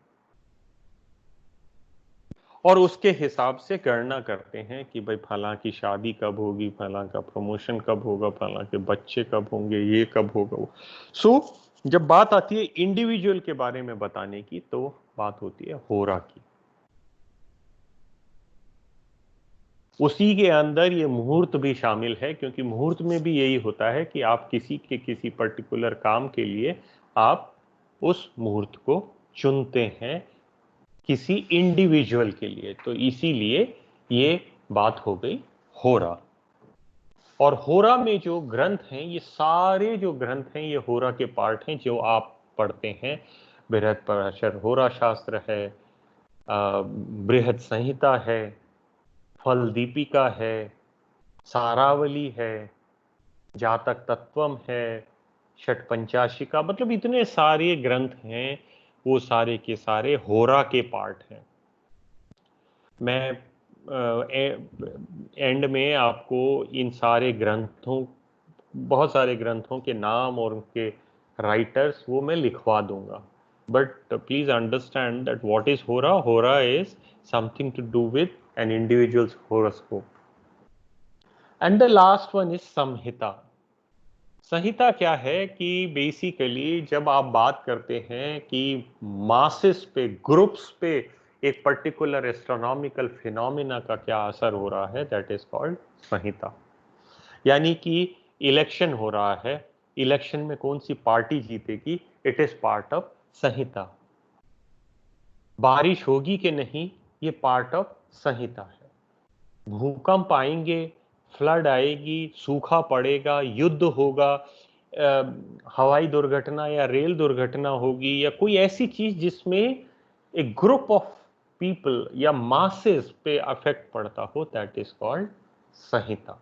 Speaker 1: और उसके हिसाब से गणना करते हैं कि भाई फलां की शादी कब होगी, फलां का प्रमोशन कब होगा, फलां के बच्चे कब होंगे, ये कब होगा। सो जब बात आती है इंडिविजुअल के बारे में बताने की, तो बात होती है होरा की। उसी के अंदर ये मुहूर्त भी शामिल है, क्योंकि मुहूर्त में भी यही होता है कि आप किसी पर्टिकुलर काम के लिए आप उस मुहूर्त को चुनते हैं किसी इंडिविजुअल के लिए। तो इसीलिए ये बात हो गई होरा। और होरा में जो ग्रंथ हैं, ये सारे जो ग्रंथ हैं ये होरा के पार्ट हैं जो आप पढ़ते हैं। बृहत्पराशर होरा शास्त्र है, बृहद संहिता है, फल दीपिका है, सारावली है, जातक तत्वम है, षटपंचाशिका, मतलब इतने सारे ग्रंथ हैं, वो सारे के सारे होरा के पार्ट हैं। मैं एंड में आपको इन सारे ग्रंथों, बहुत सारे ग्रंथों के नाम और उनके राइटर्स वो मैं लिखवा दूंगा, but please understand that what is hora. Hora is something to do with an individual's horoscope. And the last one is Samhita. Samhita क्या है कि बेसिकली जब आप बात करते हैं कि मासेस पे, ग्रुप्स पे एक पर्टिकुलर एस्ट्रोनॉमिकल फिनोमिना का क्या असर हो रहा है, दैट इज कॉल्ड संहिता। यानी कि इलेक्शन हो रहा है, इलेक्शन में कौन सी पार्टी जीतेगी, इट इज पार्ट ऑफ संहिता। बारिश होगी कि नहीं, ये पार्ट ऑफ संहिता है। भूकंप आएंगे, फ्लड आएगी, सूखा पड़ेगा, युद्ध होगा, हवाई दुर्घटना या रेल दुर्घटना होगी, या कोई ऐसी चीज जिसमें एक ग्रुप ऑफ पीपल या मासेस पे अफेक्ट पड़ता हो, दैट इज कॉल्ड संहिता।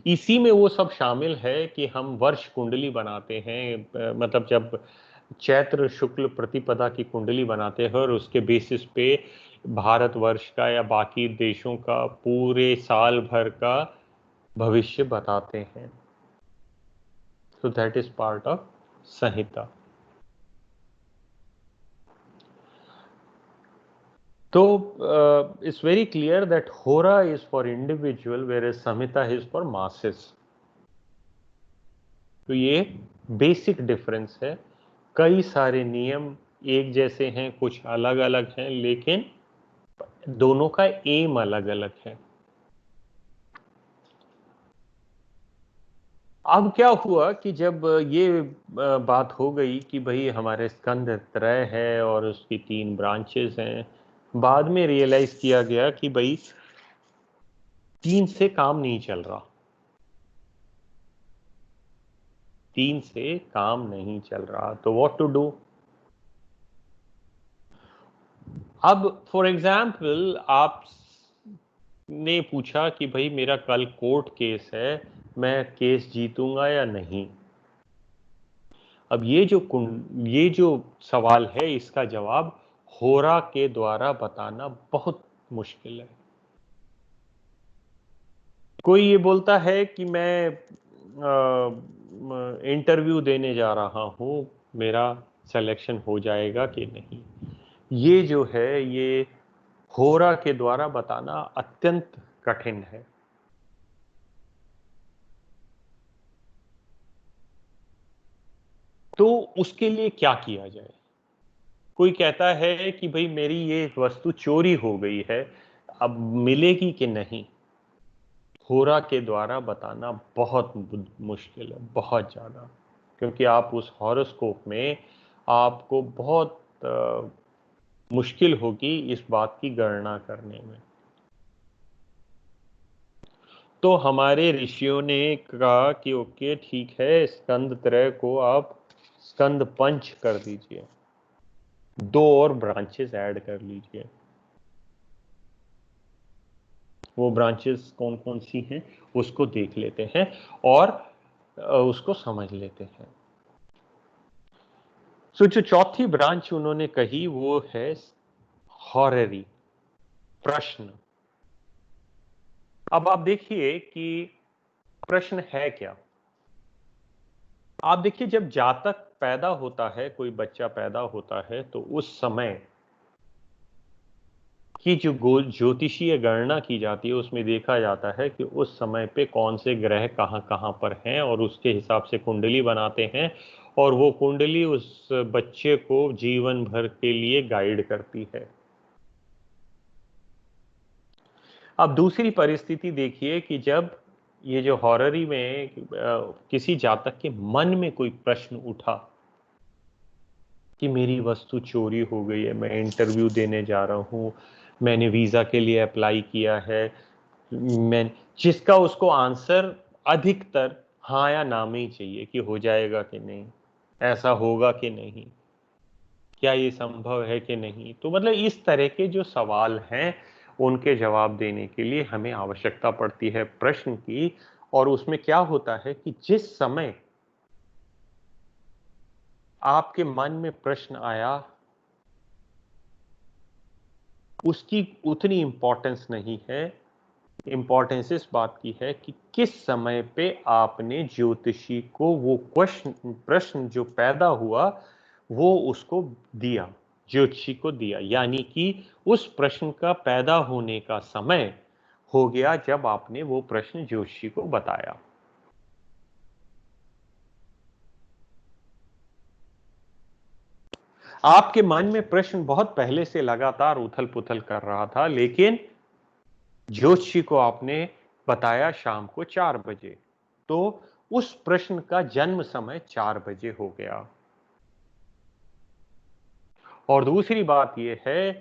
Speaker 1: इसी में वो सब शामिल है कि हम वर्ष कुंडली बनाते हैं, मतलब जब चैत्र शुक्ल प्रतिपदा की कुंडली बनाते हैं और उसके बेसिस पे भारतवर्ष का या बाकी देशों का पूरे साल भर का भविष्य बताते हैं। So that is part of Samhita. तो it's very clear that hora is for individual whereas Samhita is for masses. तो ये बेसिक डिफरेंस है। कई सारे नियम एक जैसे हैं, कुछ अलग अलग हैं, लेकिन दोनों का एम अलग अलग है। अब क्या हुआ कि जब ये बात हो गई कि भाई हमारे स्कंद त्रय है और उसकी 3 ब्रांचेस हैं, बाद में रियलाइज किया गया कि भाई 3 से काम नहीं चल रहा, 3 से काम नहीं चल रहा। तो व्हाट टू डू? अब फॉर एग्जाम्पल आप ने पूछा कि भाई मेरा कल कोर्ट केस है, मैं केस जीतूंगा या नहीं। अब ये जो सवाल है, इसका जवाब होरा के द्वारा बताना बहुत मुश्किल है। कोई ये बोलता है कि मैं इंटरव्यू देने जा रहा हूं, मेरा सिलेक्शन हो जाएगा कि नहीं। ये जो है, ये होरा के द्वारा बताना अत्यंत कठिन है। तो उसके लिए क्या किया जाए? कोई कहता है कि भाई मेरी ये वस्तु चोरी हो गई है, अब मिलेगी कि नहीं। होरा के द्वारा बताना बहुत मुश्किल है, बहुत ज्यादा, क्योंकि आप उस हॉरोस्कोप में आपको बहुत मुश्किल होगी इस बात की गणना करने में। तो हमारे ऋषियों ने कहा कि ओके ठीक है, स्कंद त्रय को आप स्कंद पंच कर दीजिए, 2 और ब्रांचेस ऐड कर लीजिए। वो ब्रांचेस कौन कौन सी हैं उसको देख लेते हैं और उसको समझ लेते हैं। सो जो चौथी ब्रांच उन्होंने कही वो है हॉररी, प्रश्न। अब आप देखिए कि प्रश्न है क्या। आप देखिए, जब जातक पैदा होता है, कोई बच्चा पैदा होता है, तो उस समय की जो ज्योतिषीय गणना की जाती है उसमें देखा जाता है कि उस समय पे कौन से ग्रह कहां कहां पर हैं, और उसके हिसाब से कुंडली बनाते हैं, और वो कुंडली उस बच्चे को जीवन भर के लिए गाइड करती है। अब दूसरी परिस्थिति देखिए कि जब ये जो हॉररी में किसी जातक के मन में कोई प्रश्न उठा कि मेरी वस्तु चोरी हो गई है, मैं इंटरव्यू देने जा रहा हूं, मैंने वीजा के लिए अप्लाई किया है, मैं जिसका उसको आंसर अधिकतर हाँ या ना में ही चाहिए कि हो जाएगा कि नहीं, ऐसा होगा कि नहीं, क्या ये संभव है कि नहीं। तो मतलब इस तरह के जो सवाल हैं उनके जवाब देने के लिए हमें आवश्यकता पड़ती है प्रश्न की। और उसमें क्या होता है कि जिस समय आपके मन में प्रश्न आया उसकी उतनी इंपॉर्टेंस नहीं है। इंपॉर्टेंस इस बात की है कि किस समय पे आपने ज्योतिषी को वो प्रश्न जो पैदा हुआ वो उसको दिया, ज्योतिषी को दिया। यानी कि उस प्रश्न का पैदा होने का समय हो गया जब आपने वो प्रश्न ज्योतिषी को बताया। आपके मन में प्रश्न बहुत पहले से लगातार उथल पुथल कर रहा था, लेकिन ज्योतिषी को आपने बताया शाम को 4 बजे, तो उस प्रश्न का जन्म समय 4 बजे हो गया। और दूसरी बात यह है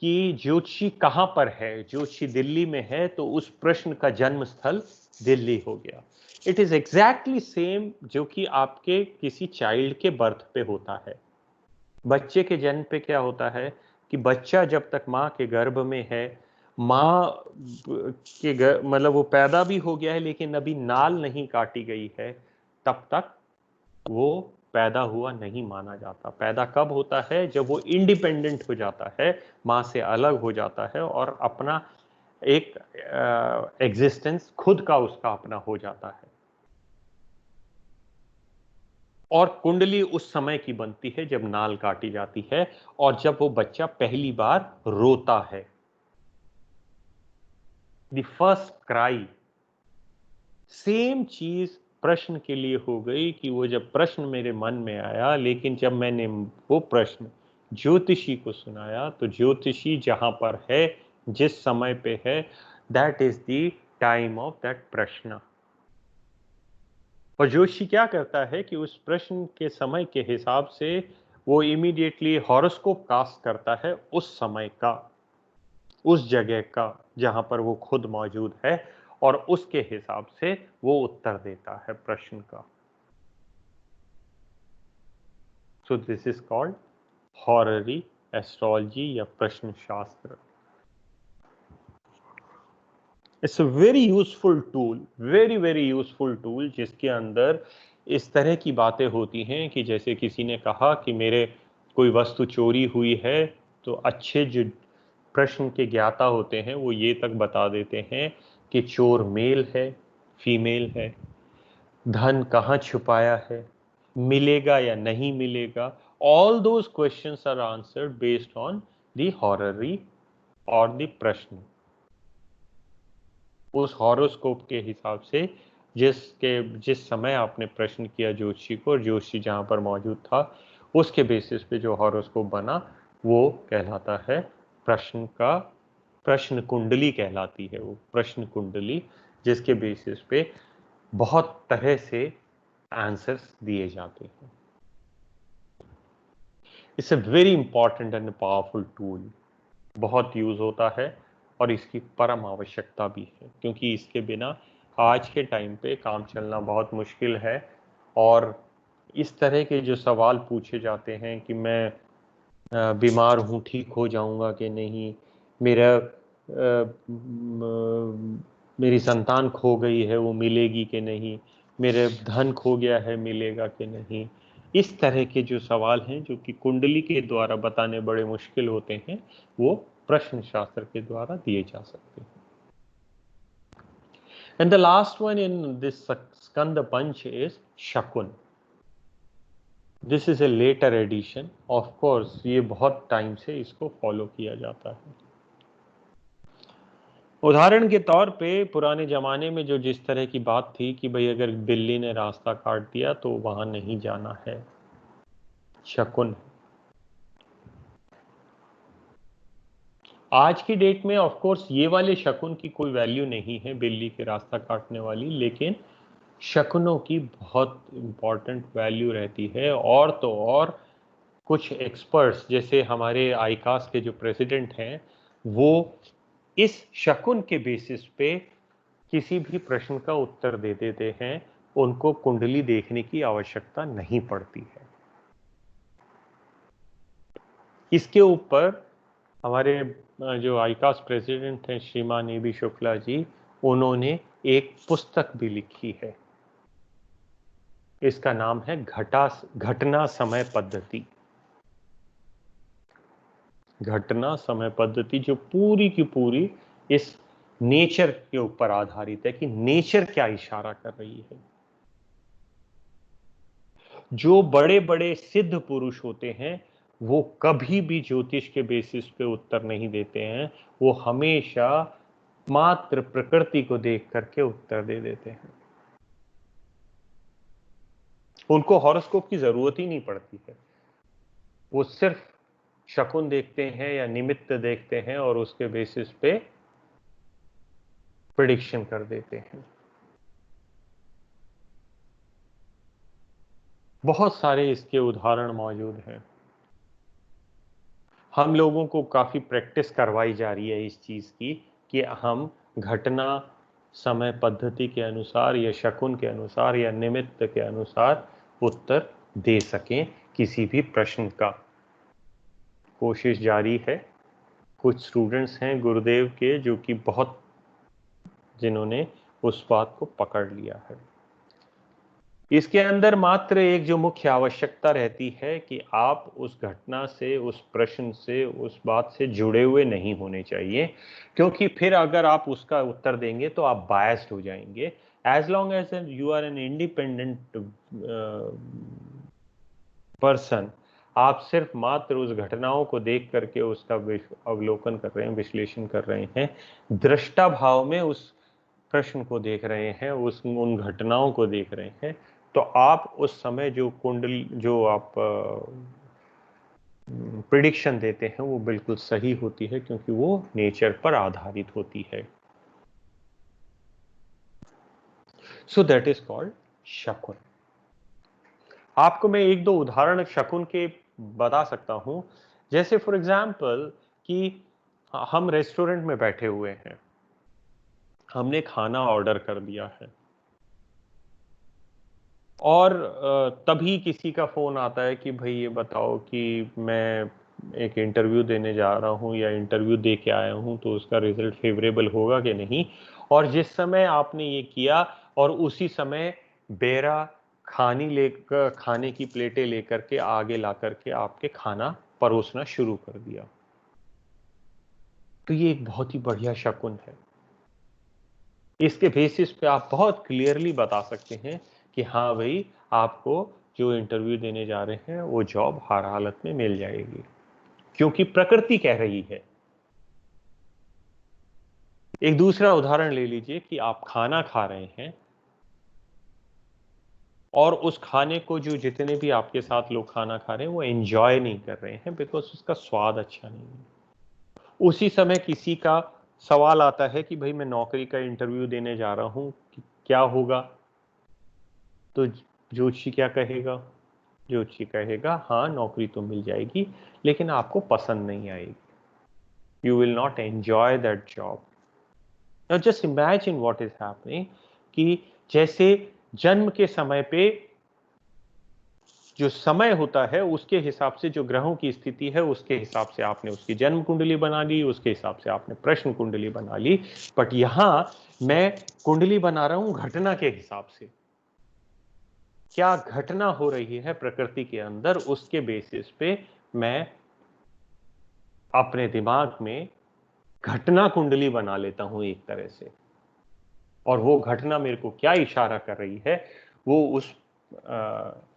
Speaker 1: कि ज्योतिषी कहां पर है। ज्योतिषी दिल्ली में है तो उस प्रश्न का जन्म स्थल दिल्ली हो गया। इट इज एग्जैक्टली सेम जो कि आपके किसी चाइल्ड के बर्थ पे होता है। बच्चे के जन्म पे क्या होता है कि बच्चा जब तक माँ के गर्भ में है, माँ के मतलब वो पैदा भी हो गया है लेकिन अभी नाल नहीं काटी गई है, तब तक वो पैदा हुआ नहीं माना जाता। पैदा कब होता है? जब वो इंडिपेंडेंट हो जाता है, माँ से अलग हो जाता है और अपना एक एग्जिस्टेंस खुद का उसका अपना हो जाता है। और कुंडली उस समय की बनती है जब नाल काटी जाती है और जब वो बच्चा पहली बार रोता है, द फर्स्ट क्राई। सेम चीज प्रश्न के लिए हो गई कि वो जब प्रश्न मेरे मन में आया, लेकिन जब मैंने वो प्रश्न ज्योतिषी को सुनाया तो ज्योतिषी जहां पर है, जिस समय पे है, that is the time of that प्रश्न। और ज्योतिषी क्या करता है कि उस प्रश्न के समय के हिसाब से वो इमीडिएटली हॉरोस्कोप कास्ट करता है उस समय का, उस जगह का जहां पर वो खुद मौजूद है, और उसके हिसाब से वो उत्तर देता है प्रश्न का। So this is called horary astrology या Prashna Shastra. It's a very useful tool, very very useful tool, जिसके अंदर इस तरह की बातें होती हैं कि जैसे किसी ने कहा कि मेरे कोई वस्तु चोरी हुई है, तो अच्छे जो प्रश्न के ज्ञाता होते हैं वो ये तक बता देते हैं कि चोर मेल है, फीमेल है, धन कहाँ छुपाया है, मिलेगा या नहीं मिलेगा। All those questions are answered based on the horary और द प्रश्न। उस हॉरोस्कोप के हिसाब से जिस समय आपने प्रश्न किया ज्योतिषी को, और ज्योतिषी जहां पर मौजूद था, उसके बेसिस पे जो हॉरोस्कोप बना वो कहलाता है प्रश्न कुंडली कहलाती है वो प्रश्न कुंडली, जिसके बेसिस पे बहुत तरह से आंसर्स दिए जाते हैं। It's a very important and powerful tool, बहुत यूज होता है और इसकी परम आवश्यकता भी है, क्योंकि इसके बिना आज के टाइम पे काम चलना बहुत मुश्किल है। और इस तरह के जो सवाल पूछे जाते हैं कि मैं बीमार हूँ, ठीक हो जाऊंगा कि नहीं, मेरा मेरी संतान खो गई है, वो मिलेगी कि नहीं, मेरे धन खो गया है, मिलेगा कि नहीं, इस तरह के जो सवाल हैं जो कि कुंडली के द्वारा बताने बड़े मुश्किल होते हैं, वो प्रश्न शास्त्र के द्वारा दिए जा सकते हैं। And the last one in this स्कंद पंच इज शकुन। This is a later addition, of course ये बहुत टाइम से इसको फॉलो किया जाता है। उदाहरण के तौर पे पुराने जमाने में जो जिस तरह की बात थी कि भाई अगर बिल्ली ने रास्ता काट दिया तो वहां नहीं जाना है, शकुन। आज की डेट में ऑफ कोर्स ये वाले शकुन की कोई वैल्यू नहीं है, बिल्ली के रास्ता काटने वाली, लेकिन शकुनों की बहुत इंपॉर्टेंट वैल्यू रहती है। और तो और कुछ एक्सपर्ट्स जैसे हमारे आईकास के जो प्रेसिडेंट हैं, वो इस शकुन के बेसिस पे किसी भी प्रश्न का उत्तर दे देते हैं, उनको कुंडली देखने की आवश्यकता नहीं पड़ती है। इसके ऊपर हमारे जो आईकास प्रेसिडेंट हैं श्रीमान ए बी शुक्ला जी, उन्होंने एक पुस्तक भी लिखी है। इसका नाम है घटना समय पद्धति। घटना समय पद्धति जो पूरी की पूरी इस नेचर के ऊपर आधारित है कि नेचर क्या इशारा कर रही है। जो बड़े बड़े सिद्ध पुरुष होते हैं वो कभी भी ज्योतिष के बेसिस पे उत्तर नहीं देते हैं, वो हमेशा मात्र प्रकृति को देख करके उत्तर दे देते हैं। उनको हॉरोस्कोप की जरूरत ही नहीं पड़ती है, वो सिर्फ शकुन देखते हैं या निमित्त देखते हैं और उसके बेसिस पे प्रेडिक्शन कर देते हैं। बहुत सारे इसके उदाहरण मौजूद हैं। हम लोगों को काफी प्रैक्टिस करवाई जा रही है इस चीज की कि हम घटना समय पद्धति के अनुसार या शकुन के अनुसार या निमित्त के अनुसार उत्तर दे सकें किसी भी प्रश्न का। कोशिश जारी है। कुछ स्टूडेंट्स हैं गुरुदेव के जो कि बहुत जिन्होंने उस बात को पकड़ लिया है। इसके अंदर मात्र एक जो मुख्य आवश्यकता रहती है कि आप उस घटना से, उस प्रश्न से, उस बात से जुड़े हुए नहीं होने चाहिए, क्योंकि फिर अगर आप उसका उत्तर देंगे तो आप बायस्ड हो जाएंगे। As long as you are an independent person, आप सिर्फ मात्र उस घटनाओं को देख करके उसका अवलोकन कर रहे हैं, विश्लेषण कर रहे हैं, दृष्टा भाव में उस प्रश्न को देख रहे हैं, उन घटनाओं को देख रहे हैं, तो आप उस समय जो कुंडली जो आप प्रिडिक्शन देते हैं वो बिल्कुल सही होती है, क्योंकि वो नेचर पर आधारित होती है। सो दैट इज कॉल्ड शकुन। आपको मैं एक दो उदाहरण शकुन के बता सकता हूं। जैसे फॉर एग्जाम्पल कि हम रेस्टोरेंट में बैठे हुए हैं, हमने खाना ऑर्डर कर दिया है और तभी किसी का फोन आता है कि भाई ये बताओ कि मैं एक इंटरव्यू देने जा रहा हूं या इंटरव्यू दे के आया हूं, तो उसका रिजल्ट फेवरेबल होगा कि नहीं। और जिस समय आपने ये किया और उसी समय बेरा खाने की प्लेटें लेकर के आगे ला करके आपके खाना परोसना शुरू कर दिया, तो ये एक बहुत ही बढ़िया शकुन है। इसके बेसिस पे आप बहुत क्लियरली बता सकते हैं कि हाँ भाई, आपको जो इंटरव्यू देने जा रहे हैं वो जॉब हर हालत में मिल जाएगी, क्योंकि प्रकृति कह रही है। एक दूसरा उदाहरण ले लीजिए कि आप खाना खा रहे हैं और उस खाने को जो जितने भी आपके साथ लोग खाना खा रहे हैं वो एंजॉय नहीं कर रहे हैं, बिकॉज उसका स्वाद अच्छा नहीं है। उसी समय किसी का सवाल आता है कि भाई मैं नौकरी का इंटरव्यू देने जा रहा हूं, क्या होगा? तो ज्योतिषी क्या कहेगा? ज्योतिषी कहेगा हाँ नौकरी तो मिल जाएगी, लेकिन आपको पसंद नहीं आएगी, you will not enjoy that job. Now just imagine what is happening कि जैसे जन्म के समय पे जो समय होता है उसके हिसाब से जो ग्रहों की स्थिति है उसके हिसाब से आपने उसकी जन्म कुंडली बना ली, उसके हिसाब से आपने प्रश्न कुंडली बना ली। बट यहां मैं कुंडली बना रहा हूं घटना के हिसाब से। क्या घटना हो रही है प्रकृति के अंदर, उसके बेसिस पे मैं अपने दिमाग में घटना कुंडली बना लेता हूं एक तरह से। और वो घटना मेरे को क्या इशारा कर रही है, वो उस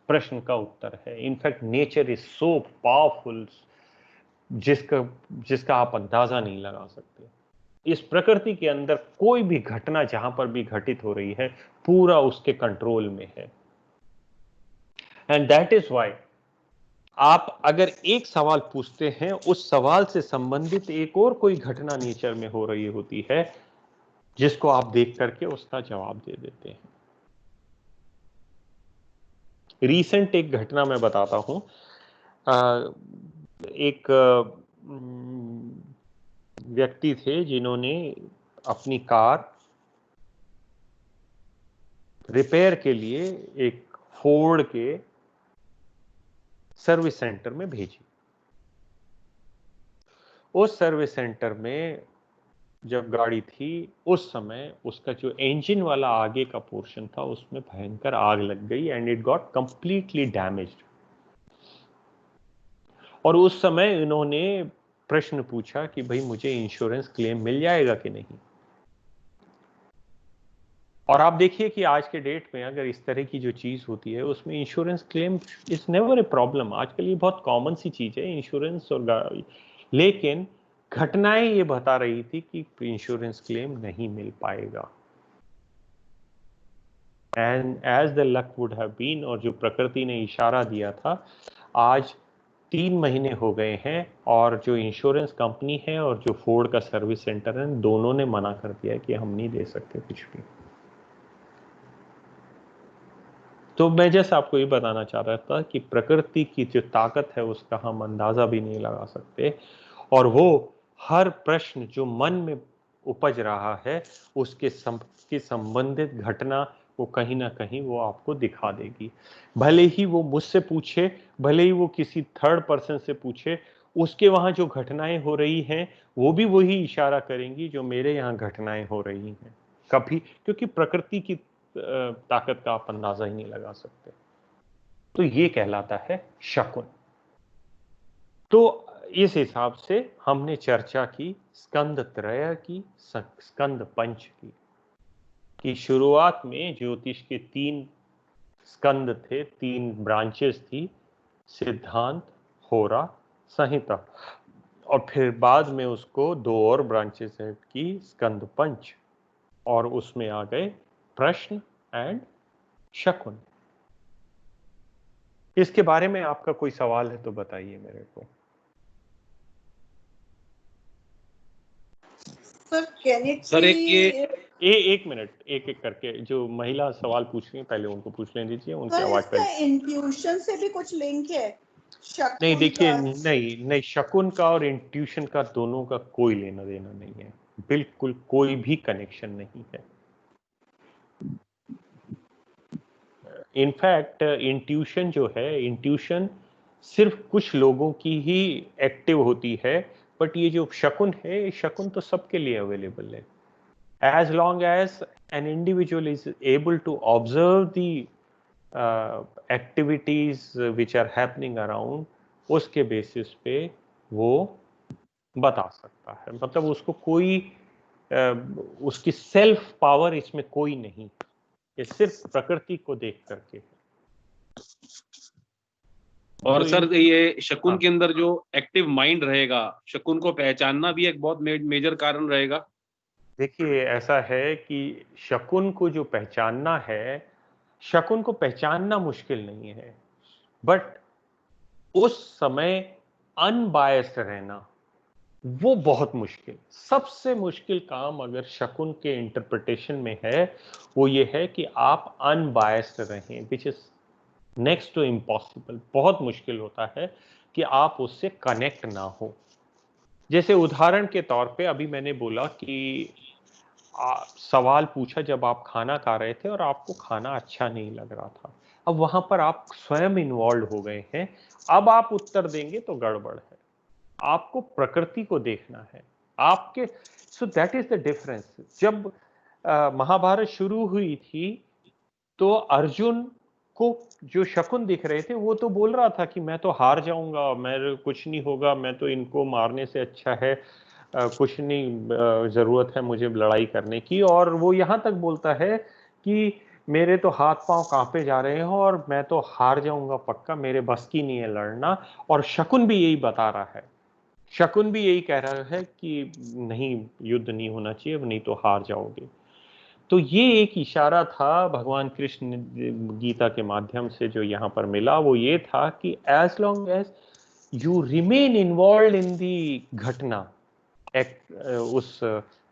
Speaker 1: प्रश्न का उत्तर है। In fact nature is so powerful, जिसका आप अंदाजा नहीं लगा सकते। इस प्रकृति के अंदर कोई भी घटना जहां पर भी घटित हो रही है पूरा उसके कंट्रोल में है। एंड दैट इज वाई आप अगर एक सवाल पूछते हैं, उस सवाल से संबंधित एक और कोई घटना नेचर में हो रही होती है जिसको आप देख करके उसका जवाब दे देते हैं। रीसेंट एक घटना मैं बताता हूं। एक व्यक्ति थे जिन्होंने अपनी कार रिपेयर के लिए एक फोर्ड के सर्विस सेंटर में भेजी। उस सर्विस सेंटर में जब गाड़ी थी, उस समय उसका जो इंजन वाला आगे का पोर्शन था उसमें भयंकर आग लग गई and it got completely damaged. और उस समय इन्होंने प्रश्न पूछा कि भाई मुझे इंश्योरेंस क्लेम मिल जाएगा कि नहीं। और आप देखिए कि आज के डेट में अगर इस तरह की जो चीज होती है उसमें insurance claim is never a problem. आजकल ये बहुत कॉमन सी चीज है इंश्योरेंस और गाड़ी, लेकिन घटनाएं ये बता रही थी कि इंश्योरेंस क्लेम नहीं मिल पाएगा। And as the luck would have been, और जो प्रकृति ने इशारा दिया था, आज 3 महीने हो गए हैं और जो इंश्योरेंस कंपनी है और जो फोर्ड का सर्विस सेंटर है, दोनों ने मना कर दिया है कि हम नहीं दे सकते कुछ भी। तो मैं जैसे आपको ये बताना चाह रहा था कि प्रकृति की जो ताकत है उसका हम अंदाजा भी नहीं लगा सकते, और वो हर प्रश्न जो मन में उपज रहा है उसके संबंधित घटना वो कहीं ना कहीं वो आपको दिखा देगी। भले ही वो मुझसे पूछे, भले ही वो किसी थर्ड पर्सन से पूछे, उसके वहां जो घटनाएं हो रही हैं वो भी वही इशारा करेंगी जो मेरे यहाँ घटनाएं हो रही हैं कभी, क्योंकि प्रकृति की ताकत का आप अंदाजा ही नहीं लगा सकते। तो ये कहलाता है शकुन। तो इस हिसाब से हमने चर्चा की स्कंद त्रय की, स्कंद पंच की, कि शुरुआत में ज्योतिष के 3 स्कंद थे, 3 ब्रांचेस थी, सिद्धांत, होरा, संहिता, और फिर बाद में उसको 2 और ब्रांचेस ऐड की, स्कंद पंच, और उसमें आ गए प्रश्न एंड शकुन। इसके बारे में आपका कोई सवाल है तो बताइए मेरे को।
Speaker 5: सर
Speaker 1: एक मिनट, एक एक करके जो महिला सवाल पूछ रही है पहले उनको पूछ लेने दीजिए, उनकी आवाज पहले।
Speaker 2: इंट्यूशन से भी कुछ लिंक है?
Speaker 1: नहीं देखिए, नहीं शकुन का और इंट्यूशन का दोनों का कोई लेना देना नहीं है, बिल्कुल कोई भी कनेक्शन नहीं है। इनफैक्ट इंट्यूशन जो है, इंट्यूशन सिर्फ कुछ लोगों की ही एक्टिव होती है, बट ये जो शकुन है, शकुन तो सबके लिए अवेलेबल है। As long as an individual is able to observe the activities which are happening around, उसके बेसिस पे वो बता सकता है। मतलब उसको कोई उसकी सेल्फ पावर इसमें कोई नहीं, ये सिर्फ प्रकृति को देख करके।
Speaker 5: और
Speaker 1: तो
Speaker 5: सर ये शकुन
Speaker 1: हाँ।
Speaker 5: के अंदर जो एक्टिव माइंड रहेगा, शकुन को पहचानना भी एक बहुत मेजर कारण रहेगा।
Speaker 1: देखिए ऐसा है कि शकुन को जो पहचानना है, शकुन को पहचानना मुश्किल नहीं है, बट उस समय अनबायस्ड रहना वो बहुत मुश्किल, सबसे मुश्किल काम अगर शकुन के इंटरप्रिटेशन में है वो ये है कि आप अनबायस्ड रहें, which is next to impossible. बहुत मुश्किल होता है कि आप उससे कनेक्ट ना हो। जैसे उदाहरण के तौर पे अभी मैंने बोला कि सवाल पूछा जब आप खाना खा रहे थे और आपको खाना अच्छा नहीं लग रहा था, अब वहां पर आप स्वयं इन्वॉल्व हो गए हैं, अब आप उत्तर देंगे तो गड़बड़ है। आपको प्रकृति को देखना है आपके। सो दैट इज द डिफरेंस। जब महाभारत शुरू हुई थी तो अर्जुन को जो शकुन दिख रहे थे वो तो बोल रहा था कि मैं तो हार जाऊंगा, मैं कुछ नहीं होगा, मैं तो इनको मारने से अच्छा है कुछ नहीं जरूरत है मुझे लड़ाई करने की। और वो यहां तक बोलता है कि मेरे तो हाथ पांव कांपे जा रहे हैं और मैं तो हार जाऊंगा पक्का, मेरे बस की नहीं है लड़ना। और शकुन भी यही बता रहा है, शकुन भी यही कह रहा है कि नहीं, युद्ध नहीं होना चाहिए, नहीं तो हार जाओगे। तो ये एक इशारा था भगवान कृष्ण गीता के माध्यम से जो यहाँ पर मिला, वो ये था कि as long as you remain involve in the घटना, उस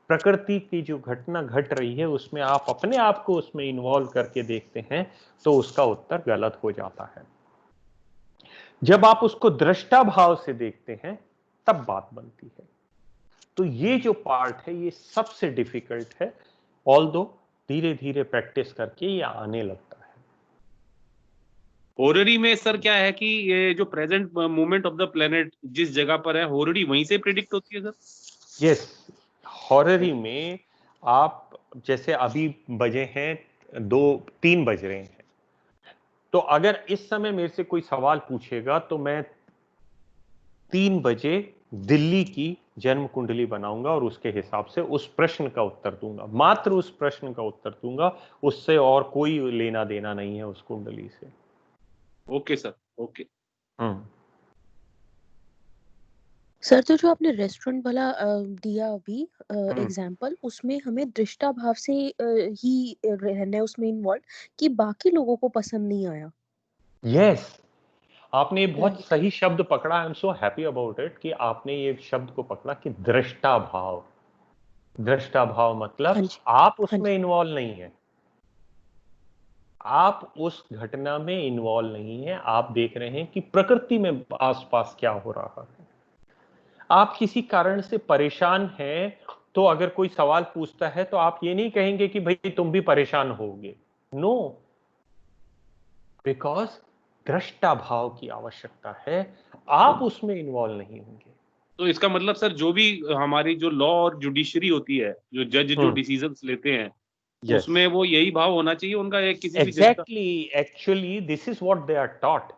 Speaker 1: प्रकृति की जो घटना घट रही है उसमें आप अपने आप को उसमें इन्वॉल्व करके देखते हैं तो उसका उत्तर गलत हो जाता है। जब आप उसको दृष्टा भाव से देखते हैं तब बात बनती है। तो ये जो पार्ट है ये सबसे डिफिकल्ट है, ऑल्दो धीरे धीरे प्रैक्टिस करके ये आने लगता है।
Speaker 5: हॉररी में सर क्या है कि ये जो present movement of the planet जिस जगह पर है, हॉररी वहीं से प्रिडिक्ट होती है सर?
Speaker 1: यस, हॉररी में आप जैसे अभी बजे हैं 2-3 बज रहे हैं, तो अगर इस समय मेरे से कोई सवाल पूछेगा तो मैं 3 बजे दिल्ली की जन्म कुंडली बनाऊंगा और उसके हिसाब से उस प्रश्न का उत्तर दूंगा, मात्र उस प्रश्न का उत्तर दूंगा, उससे और कोई लेना देना नहीं है उस कुंडली से।
Speaker 5: Okay sir, okay.
Speaker 6: सर तो जो आपने रेस्टोरेंट वाला दिया अभी एग्जाम्पल, उसमें हमें दृष्टा भाव से ही रहना है उसमें इन्वॉल्व, कि बाकी लोगों को पसंद नहीं आया।
Speaker 1: यस, आपने ये बहुत
Speaker 6: राइट।
Speaker 1: सही शब्द पकड़ा। आई am so happy about it कि आपने ये शब्द को पकड़ा कि दृष्टा भाव। दृष्टा भाव मतलब
Speaker 6: हाँ जी,
Speaker 1: आप
Speaker 6: हाँ
Speaker 1: उसमें
Speaker 6: जी।
Speaker 1: इन्वॉल्व नहीं है, आप उस घटना में इन्वॉल्व नहीं है, आप देख रहे हैं कि प्रकृति में आसपास क्या हो रहा है। आप किसी कारण से परेशान हैं, तो अगर कोई सवाल पूछता है तो आप ये नहीं कहेंगे कि भाई तुम भी परेशान होगे। नो, बिकॉज दृष्टा भाव की आवश्यकता है, आप उसमें इन्वॉल्व नहीं होंगे।
Speaker 5: तो इसका मतलब सर जो भी हमारी जो लॉ और जुडिशरी होती है, जो जज जो डिसीजंस लेते हैं,
Speaker 1: Yes.
Speaker 5: उसमें वो यही भाव होना चाहिए उनका, एक किसी भी जज का।
Speaker 1: Exactly, actually this is what they are taught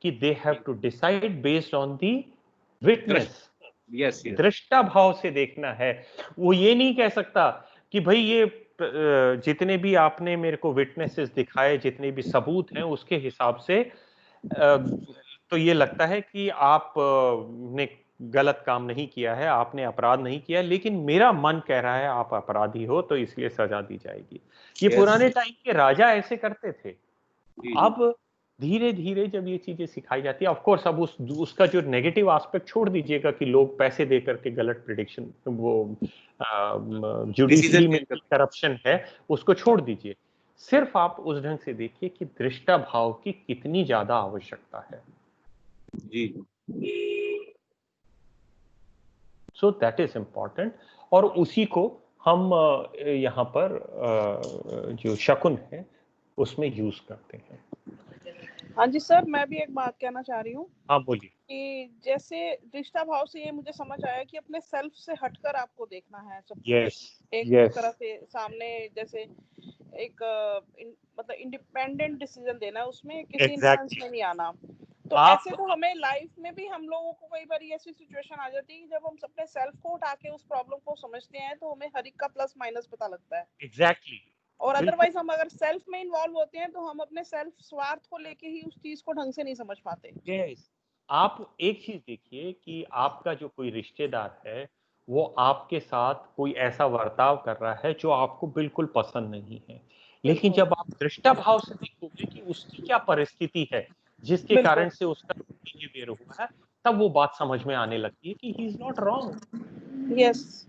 Speaker 1: कि they have to decide based on the witness.
Speaker 5: Yes yes.
Speaker 1: दृष्टा भाव से देखना है। वो ये नहीं कह सकता कि भाई ये जितने भी आपने मेरे को विटनेसेस दिखाए, जितने भी सबूत हैं, उसके हिसाब से तो ये लगता है कि आप ने गलत काम नहीं किया है, आपने अपराध नहीं किया, लेकिन मेरा मन कह रहा है आप अपराधी हो, तो इसलिए सजा दी जाएगी। ये
Speaker 5: Yes.
Speaker 1: पुराने टाइम के राजा ऐसे करते थे।
Speaker 5: जी,
Speaker 1: अब धीरे धीरे जब ये चीजें सिखाई जाती है, ऑफ कोर्स अब उसका जो नेगेटिव एस्पेक्ट छोड़ दीजिएगा कि लोग पैसे दे करके गलत प्रिडिक्शन, वो जुडिशरी में करप्शन है, उसको छोड़ दीजिए। सिर्फ आप उस ढंग से देखिए कि दृष्टा भाव की कितनी ज्यादा आवश्यकता है।
Speaker 5: जी।
Speaker 1: सो दैट इज इम्पोर्टेंट, और उसी को हम यहाँ पर जो शकुन है उसमें यूज करते हैं।
Speaker 2: हाँ जी सर, मैं भी एक बात कहना चाह रही हूँ।
Speaker 1: हाँ बोलिए।
Speaker 2: कि जैसे दृष्टा भाव से ये मुझे समझ आया कि अपने सेल्फ से हटकर आपको देखना है सब कुछ।
Speaker 1: Yes,
Speaker 2: एक
Speaker 1: yes.
Speaker 2: तरह से सामने जैसे एक मतलब इंडिपेंडेंट डिसीजन देना है, उसमें किसी इन्फ्लुएंस में नहीं आना। तो ऐसे तो हमें लाइफ में भी हम लोगों को कई बार ऐसी सिचुएशन आ जाती है कि जब हम अपने सेल्फ को उठा के उस प्रॉब्लम को समझते हैं तो हमें हर एक का प्लस माइनस पता लगता है।
Speaker 1: एग्जैक्टली।
Speaker 2: और अदरवाइज हम अगर सेल्फ में इन्वॉल्व होते हैं तो हम अपने सेल्फ स्वार्थ को लेके ही उस चीज को ढंग से नहीं समझ पाते।
Speaker 1: yes. आप एक चीज देखिए कि आपका जो कोई रिश्तेदार है वो आपके साथ कोई ऐसा बर्ताव कर रहा है जो आपको बिल्कुल पसंद नहीं है, लेकिन जब आप दृष्टा भाव से देखोगे कि उसकी क्या परिस्थिति है जिसके कारण से उसका बिहेवियर हुआ है, तब वो बात समझ में आने लगती है कि he is not wrong.
Speaker 2: Yes.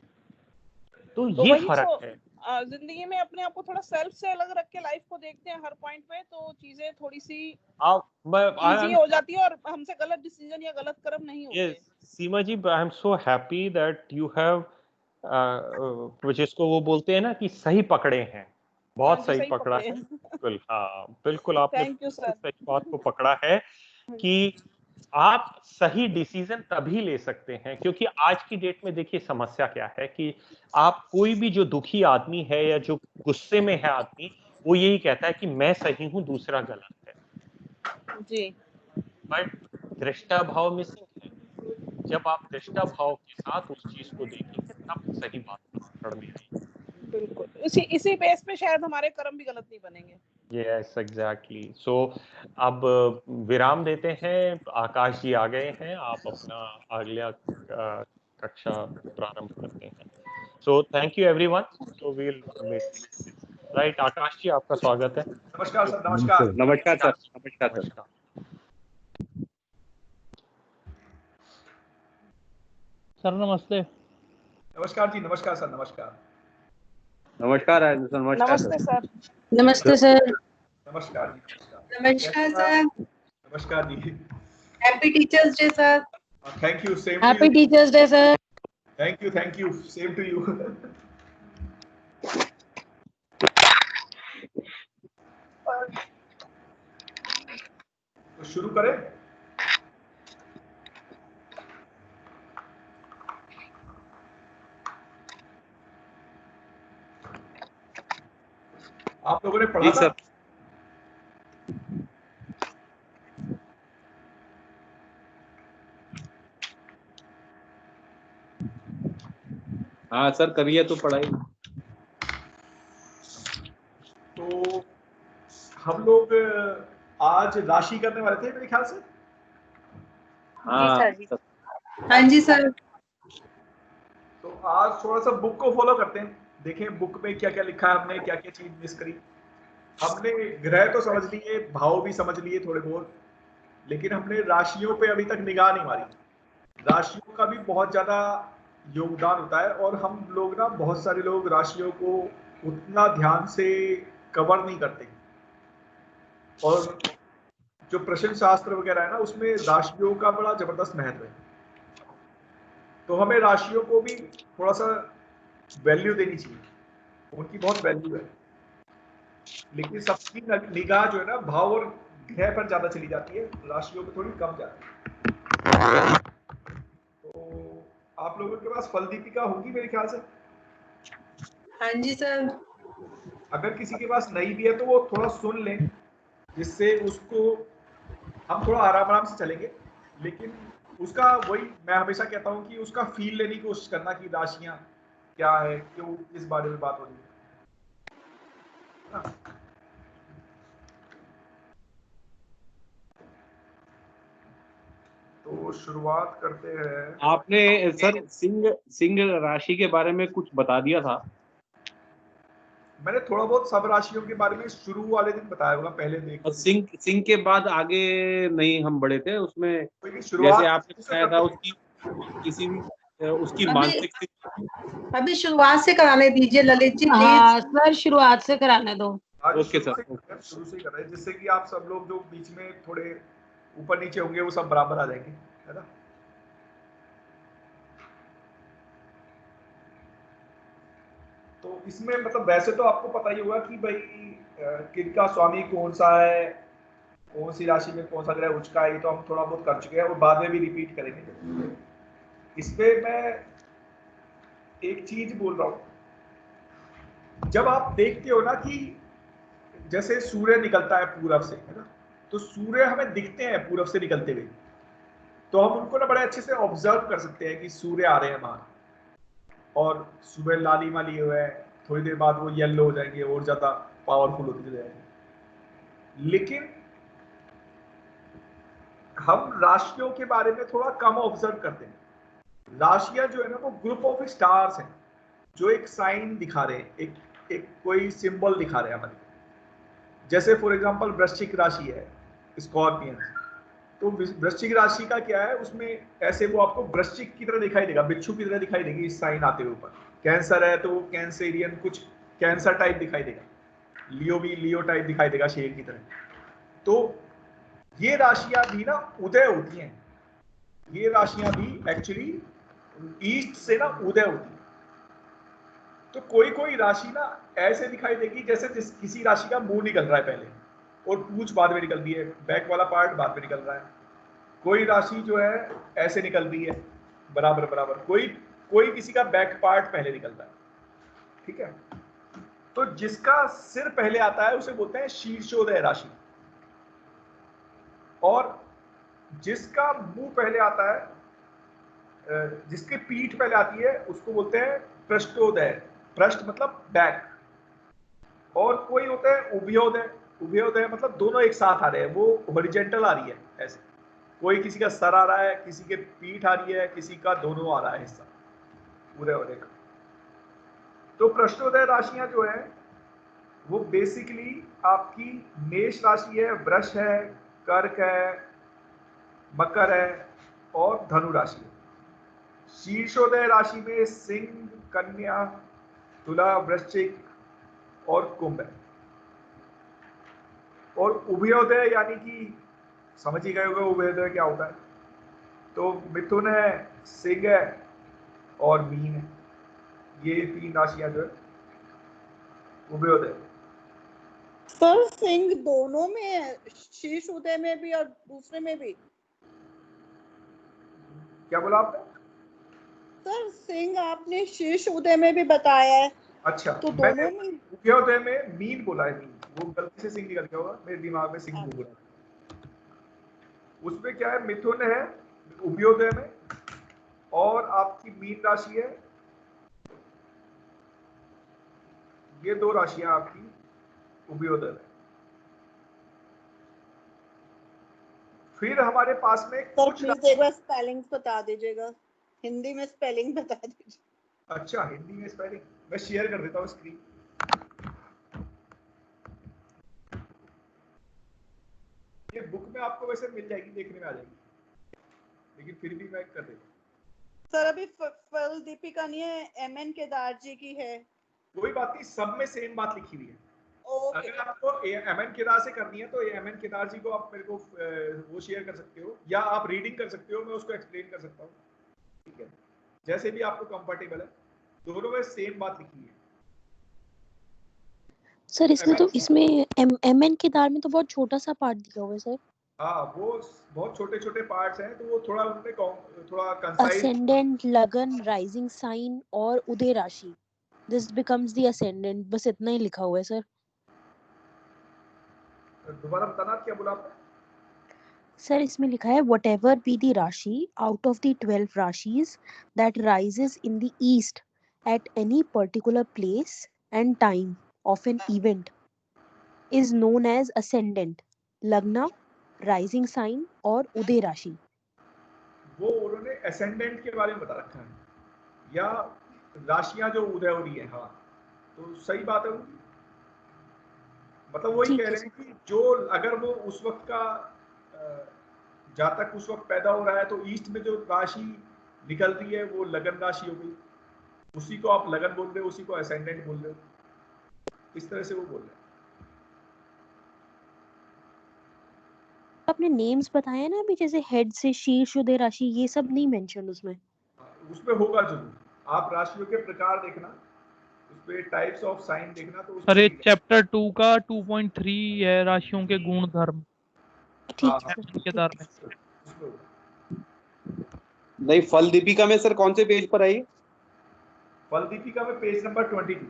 Speaker 1: तो ये फर्क है।
Speaker 2: जिंदगी में अपने आप को थोड़ा सेल्फ से अलग रख के लाइफ को देखते हैं हर पॉइंट पे, तो चीजें थोड़ी सी इजी हो जाती है और हमसे गलत डिसीजन या गलत कर्म नहीं होते।
Speaker 1: Seema ji, I am so happy that you have जिसको वो बोलते हैं ना कि सही पकड़े हैं, बहुत सही पकड़ा है। बिल्कुल, हाँ बिल्कुल, आपने सही बात को पकड़ा है कि आप सही डिसीजन तभी ले सकते हैं, क्योंकि आज की डेट में देखिए समस्या क्या है कि आप कोई भी जो दुखी आदमी है या जो गुस्से में है आदमी, वो यही कहता है कि मैं सही हूं दूसरा गलत है
Speaker 2: जी।
Speaker 1: बट दृष्टा भाव मिसिंग है। जब आप दृष्टा भाव के साथ उस चीज को देखेंगे तब सही बात पकड़ में आएगी।
Speaker 2: बिल्कुल, इसी बेस पे शायद हमारे कर्म भी गलत नहीं बनेंगे।
Speaker 1: Yes exactly. सो अब विराम देते हैं, आकाश जी आ गए हैं, आप अपना अगला कक्षा प्रारंभ करते हैं। So thank you everyone, so we will meet. Right, Akash ji आपका स्वागत है।
Speaker 7: नमस्कार सर। नमस्कार।
Speaker 5: नमस्कार सर। नमस्कार सर।
Speaker 8: सर नमस्ते।
Speaker 7: नमस्कार जी। नमस्कार सर। नमस्कार।
Speaker 5: नमस्कार सर।
Speaker 2: नमस्ते सर।
Speaker 4: नमस्ते सर।
Speaker 7: नमस्कार जी।
Speaker 4: नमस्कार सर।
Speaker 7: नमस्कार जी।
Speaker 4: Happy teachers day sir.
Speaker 7: Thank you. Same
Speaker 4: happy teachers day sir.
Speaker 7: Thank you. Thank you. Same to you. शुरू करें? आप लोगों ने पढ़ा
Speaker 5: जी
Speaker 7: था?
Speaker 5: सर। हाँ सर, करिए तो पढ़ाई।
Speaker 7: तो हम लोग आज राशि करने वाले थे मेरे ख्याल से।
Speaker 5: हाँ सर।
Speaker 4: हाँ जी सर।
Speaker 7: तो आज थोड़ा सा बुक को फॉलो करते हैं, देखें बुक में क्या क्या लिखा है, हमने क्या क्या चीज मिस करी। हमने ग्रह तो समझ लिए, भाव भी समझ लिए थोड़े बहुत, लेकिन हमने राशियों पे अभी तक निगाह नहीं मारी। राशियों का भी बहुत ज्यादा योगदान होता है, और हम लोग ना, बहुत सारे लोग राशियों को उतना ध्यान से कवर नहीं करते। और जो प्रश्न शास्त्र वगैरह है ना, उसमें राशियों का बड़ा जबरदस्त महत्व है। तो हमें राशियों को भी थोड़ा सा वैल्यू देनी चाहिए, उनकी बहुत वैल्यू है। लेकिन सबकी निगाह जो है ना, भाव और ग्रह पर ज्यादा चली जाती है, राशियों पे थोड़ी कम जाती है। तो आप लोगों के पास फल दीपिका होगी मेरे ख्याल से।
Speaker 4: हाँ जी सर।
Speaker 7: अगर किसी के पास नहीं भी है तो वो थोड़ा सुन लें, जिससे उसको, हम थोड़ा आराम आराम से चलेंगे, लेकिन उसका वही मैं हमेशा कहता हूँ कि उसका फील लेने की कोशिश करना कि राशियां क्या है, क्यों, किस बारे में बात हो रही है ना? तो शुरुआत करते हैं।
Speaker 5: आपने सर सिंह राशि के बारे में कुछ बता दिया था।
Speaker 7: मैंने थोड़ा बहुत सब राशियों के बारे में शुरू वाले दिन बताया होगा, पहले देख
Speaker 5: और
Speaker 7: लो।
Speaker 5: सिंह के बाद आगे नहीं हम बढ़े थे उसमें।
Speaker 7: कोई नहीं,
Speaker 5: जैसे
Speaker 7: शुरुआत
Speaker 5: आपने
Speaker 7: से
Speaker 5: बताया था
Speaker 7: करते हैं।
Speaker 5: किसी भी उसकी
Speaker 4: अभी
Speaker 5: मानसिक स्थिति।
Speaker 4: अभी शुरुआत से कराने दीजिए ललित जी प्लीज।
Speaker 9: हाँ सर, शुरुआत से कराने दो।
Speaker 7: आज
Speaker 5: ओके
Speaker 7: शुरू
Speaker 5: सर।
Speaker 7: से कर रहे हैं, शुरू से कर रहे हैं, जिससे कि आप सब लोग जो बीच में थोड़े ऊपर नीचे होंगे वो सब बराबर आ जाएंगे, है ना? तो इसमें मतलब वैसे तो आपको पता ही होगा कि भाई किनका स्वामी कौन सा है, कौन सी राशि में कौन सा ग्रह उच्च का है, ये तो हम थोड़ा बहुत कर चुके हैं और बाद में भी रिपीट करेंगे। इसमें मैं एक चीज बोल रहा हूं, जब आप देखते हो ना कि जैसे सूर्य निकलता है पूरब से, है ना, तो सूर्य हमें दिखते हैं पूरब से निकलते हुए, तो हम उनको ना बड़े अच्छे से ऑब्जर्व कर सकते हैं कि सूर्य आ रहे हैं बाहर, और सुबह लालिमा लिए हुए है, थोड़ी देर बाद वो येलो हो जाएंगे और ज्यादा पावरफुल होते चले जाएंगे। लेकिन हम राशियों के बारे में थोड़ा कम ऑब्जर्व करते हैं। राशियां जो है ना, वो ग्रुप ऑफ स्टार्स हैं जो एक साइन दिखा रहे हैं, एक कोई सिंबल दिखा रहे हैं हमारे। जैसे फॉर एग्जांपल वृश्चिक राशि है, स्कॉर्पियन, तो वृश्चिक राशि का क्या है, उसमें ऐसे वो आपको वृश्चिक की तरह दिखाई देगा, बिच्छू की तरह दिखाई देगी इस साइन आते हुए ऊपर। कैंसर है तो वो कैंसेरियन, कुछ कैंसर टाइप दिखाई देगा। लियो भी लियो टाइप दिखाई देगा, शेर की तरह। तो ये राशियां भी ना उदय होती हैं, ये राशियां भी एक्चुअली ईस्ट से ना उदय होती है। तो कोई कोई राशि ना ऐसे दिखाई देगी जैसे किसी राशि का मुंह निकल रहा है पहले और पूंछ बाद में निकल रही है, बैक वाला पार्ट बाद में निकल रहा है। कोई राशि जो है ऐसे निकल रही है बराबर बराबर, कोई किसी का बैक पार्ट पहले निकलता है, ठीक है। तो जिसका सिर पहले आता है उसे बोलते हैं शीर्षोदय राशि, और जिसका मुंह पहले आता है, जिसकी पीठ पहले आती है, उसको बोलते हैं पृष्ठोदय। पृष्ठ मतलब बैक। और कोई होता है उभयोदय। उभयोदय मतलब दोनों एक साथ आ रहे हैं, वो हॉरिजॉन्टल आ रही है ऐसे, कोई किसी का सर आ रहा है, किसी के पीठ आ रही है, किसी का दोनों आ रहा है हिस्सा उदय उदय का। तो पृष्ठोदय राशियां जो है वो बेसिकली आपकी मेष राशि है, वृष है, कर्क है, मकर है और धनु राशि है। शीर्षोदय राशि में सिंह, कन्या, तुला, वृश्चिक और कुंभ है। और उभयोदय यानी कि समझ ही गए होंगे उभयोदय क्या होता है। तो मिथुन है, सिंह है और मीन है, ये तीन राशियां जो है उभयोदय।
Speaker 2: सर सिंह दोनों में है, शीर्ष उदय में भी और दूसरे में भी।
Speaker 7: क्या बोला आपने?
Speaker 2: सर सिंह आपने शीर्ष उदय में भी बताया है।
Speaker 7: अच्छा,
Speaker 2: तो
Speaker 7: मैंने
Speaker 2: दोनों में
Speaker 7: उदयोदय में मीन बोला है, मीन, वो गलती से सिंह निकल गया होगा, मेरे दिमाग में सिंह बोला। उसमें क्या है, मिथुन है उदयोदय में, और आपकी मीन राशि है, ये दो राशियां आपकी उदयोदय में। फिर हमारे पास में
Speaker 2: सर
Speaker 7: कुछ
Speaker 2: प्लीज एक बार स्पेलिंग बता दीजिएगा, हिंदी में स्पेलिंग बता दीजिए।
Speaker 7: अच्छा, हिंदी में स्पेलिंग मैं शेयर कर देता हूँ स्क्रीन। ये बुक में आपको वैसे मिल जाएगी, देखने में आ जाएगी, लेकिन फिर भी मैं कर देता हूँ।
Speaker 2: सर अभी फल दीपिका नहीं है, एमएन केदार जी की है।
Speaker 7: कोई बात नहीं, सब में सेम बात लिखी हुई है।
Speaker 2: ओके।
Speaker 7: अगर आपको एमएन केदार से करनी है तो एमएन केदार जी को आप मेरे को वो शेयर कर सकते हो, या आप रीडिंग कर सकते हो, मैं उसको एक्सप्लेन कर सकता हूँ, ठीक है, जैसे भी आपको कंफर्टेबल है। दोनों में सेम बात लिखी है।
Speaker 6: सर इसमें तो इसमें एमएन केदार में तो बहुत छोटा सा पार्ट दिया हुआ है सर।
Speaker 7: हाँ, वो बहुत छोटे छोटे पार्ट्स हैं, तो वो थोड़ा उनमें थोड़ा कंसाइज।
Speaker 6: असेंडेंट, लगन, राइजिंग साइन और उदय राशि, दिस बिकम्स द असेंडेंट, बस इतना ही लिखा हुआ है सर।
Speaker 7: दोबारा बताना, क्या बोला आपने?
Speaker 6: सर इसमें लिखा है whatever be the राशि out of the 12 राशिज that rises in the east at any particular place and time of an event is known as ascendant, लग्ना, rising sign और उदय राशि।
Speaker 7: वो उन्होंने असेंडेंट के बारे में बता रखा है, या राशियां जो उदय हो रही है। हाँ, तो सही बात है उनकी। मतलब वही कह रहे हैं कि जो अगर वो उस वक्त का जातक उस वक्त पैदा हो रहा है, तो ईस्ट में जो राशि निकल रही है वो लगन राशि हो गई, उसी को आप लगन बोल रहे हो, उसी को असेंडेंट बोल रहे हो, इस तरह से वो बोल रहे हैं।
Speaker 6: आपने नेम्स बताया ना अभी, जैसे हेड से शीर्ष उदय राशि, ये सब नहीं मेंशन उसमें
Speaker 7: होगा जरूर। आप राशियों के प्रकार देखना, उसपे टाइप्स ऑफ साइन देखना, तो
Speaker 8: सर ये चैप्टर 2 का 2.3 है, राशियों के गुण धर्म।
Speaker 6: ठीक है
Speaker 8: केदार में।
Speaker 10: नहीं, फल दीपिका में सर कौन से पेज पर आई?
Speaker 7: फल दीपिका में पेज नंबर 22।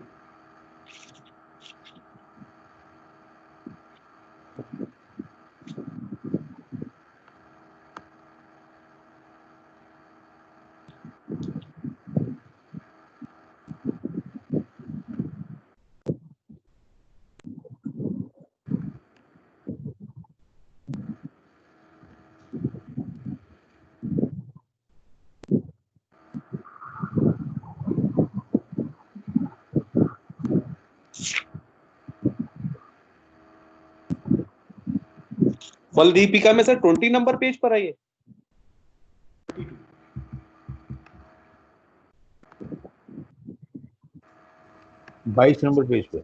Speaker 10: फल दीपिका में सर 20 नंबर पेज पर आई है।
Speaker 3: 22 नंबर पेज पे।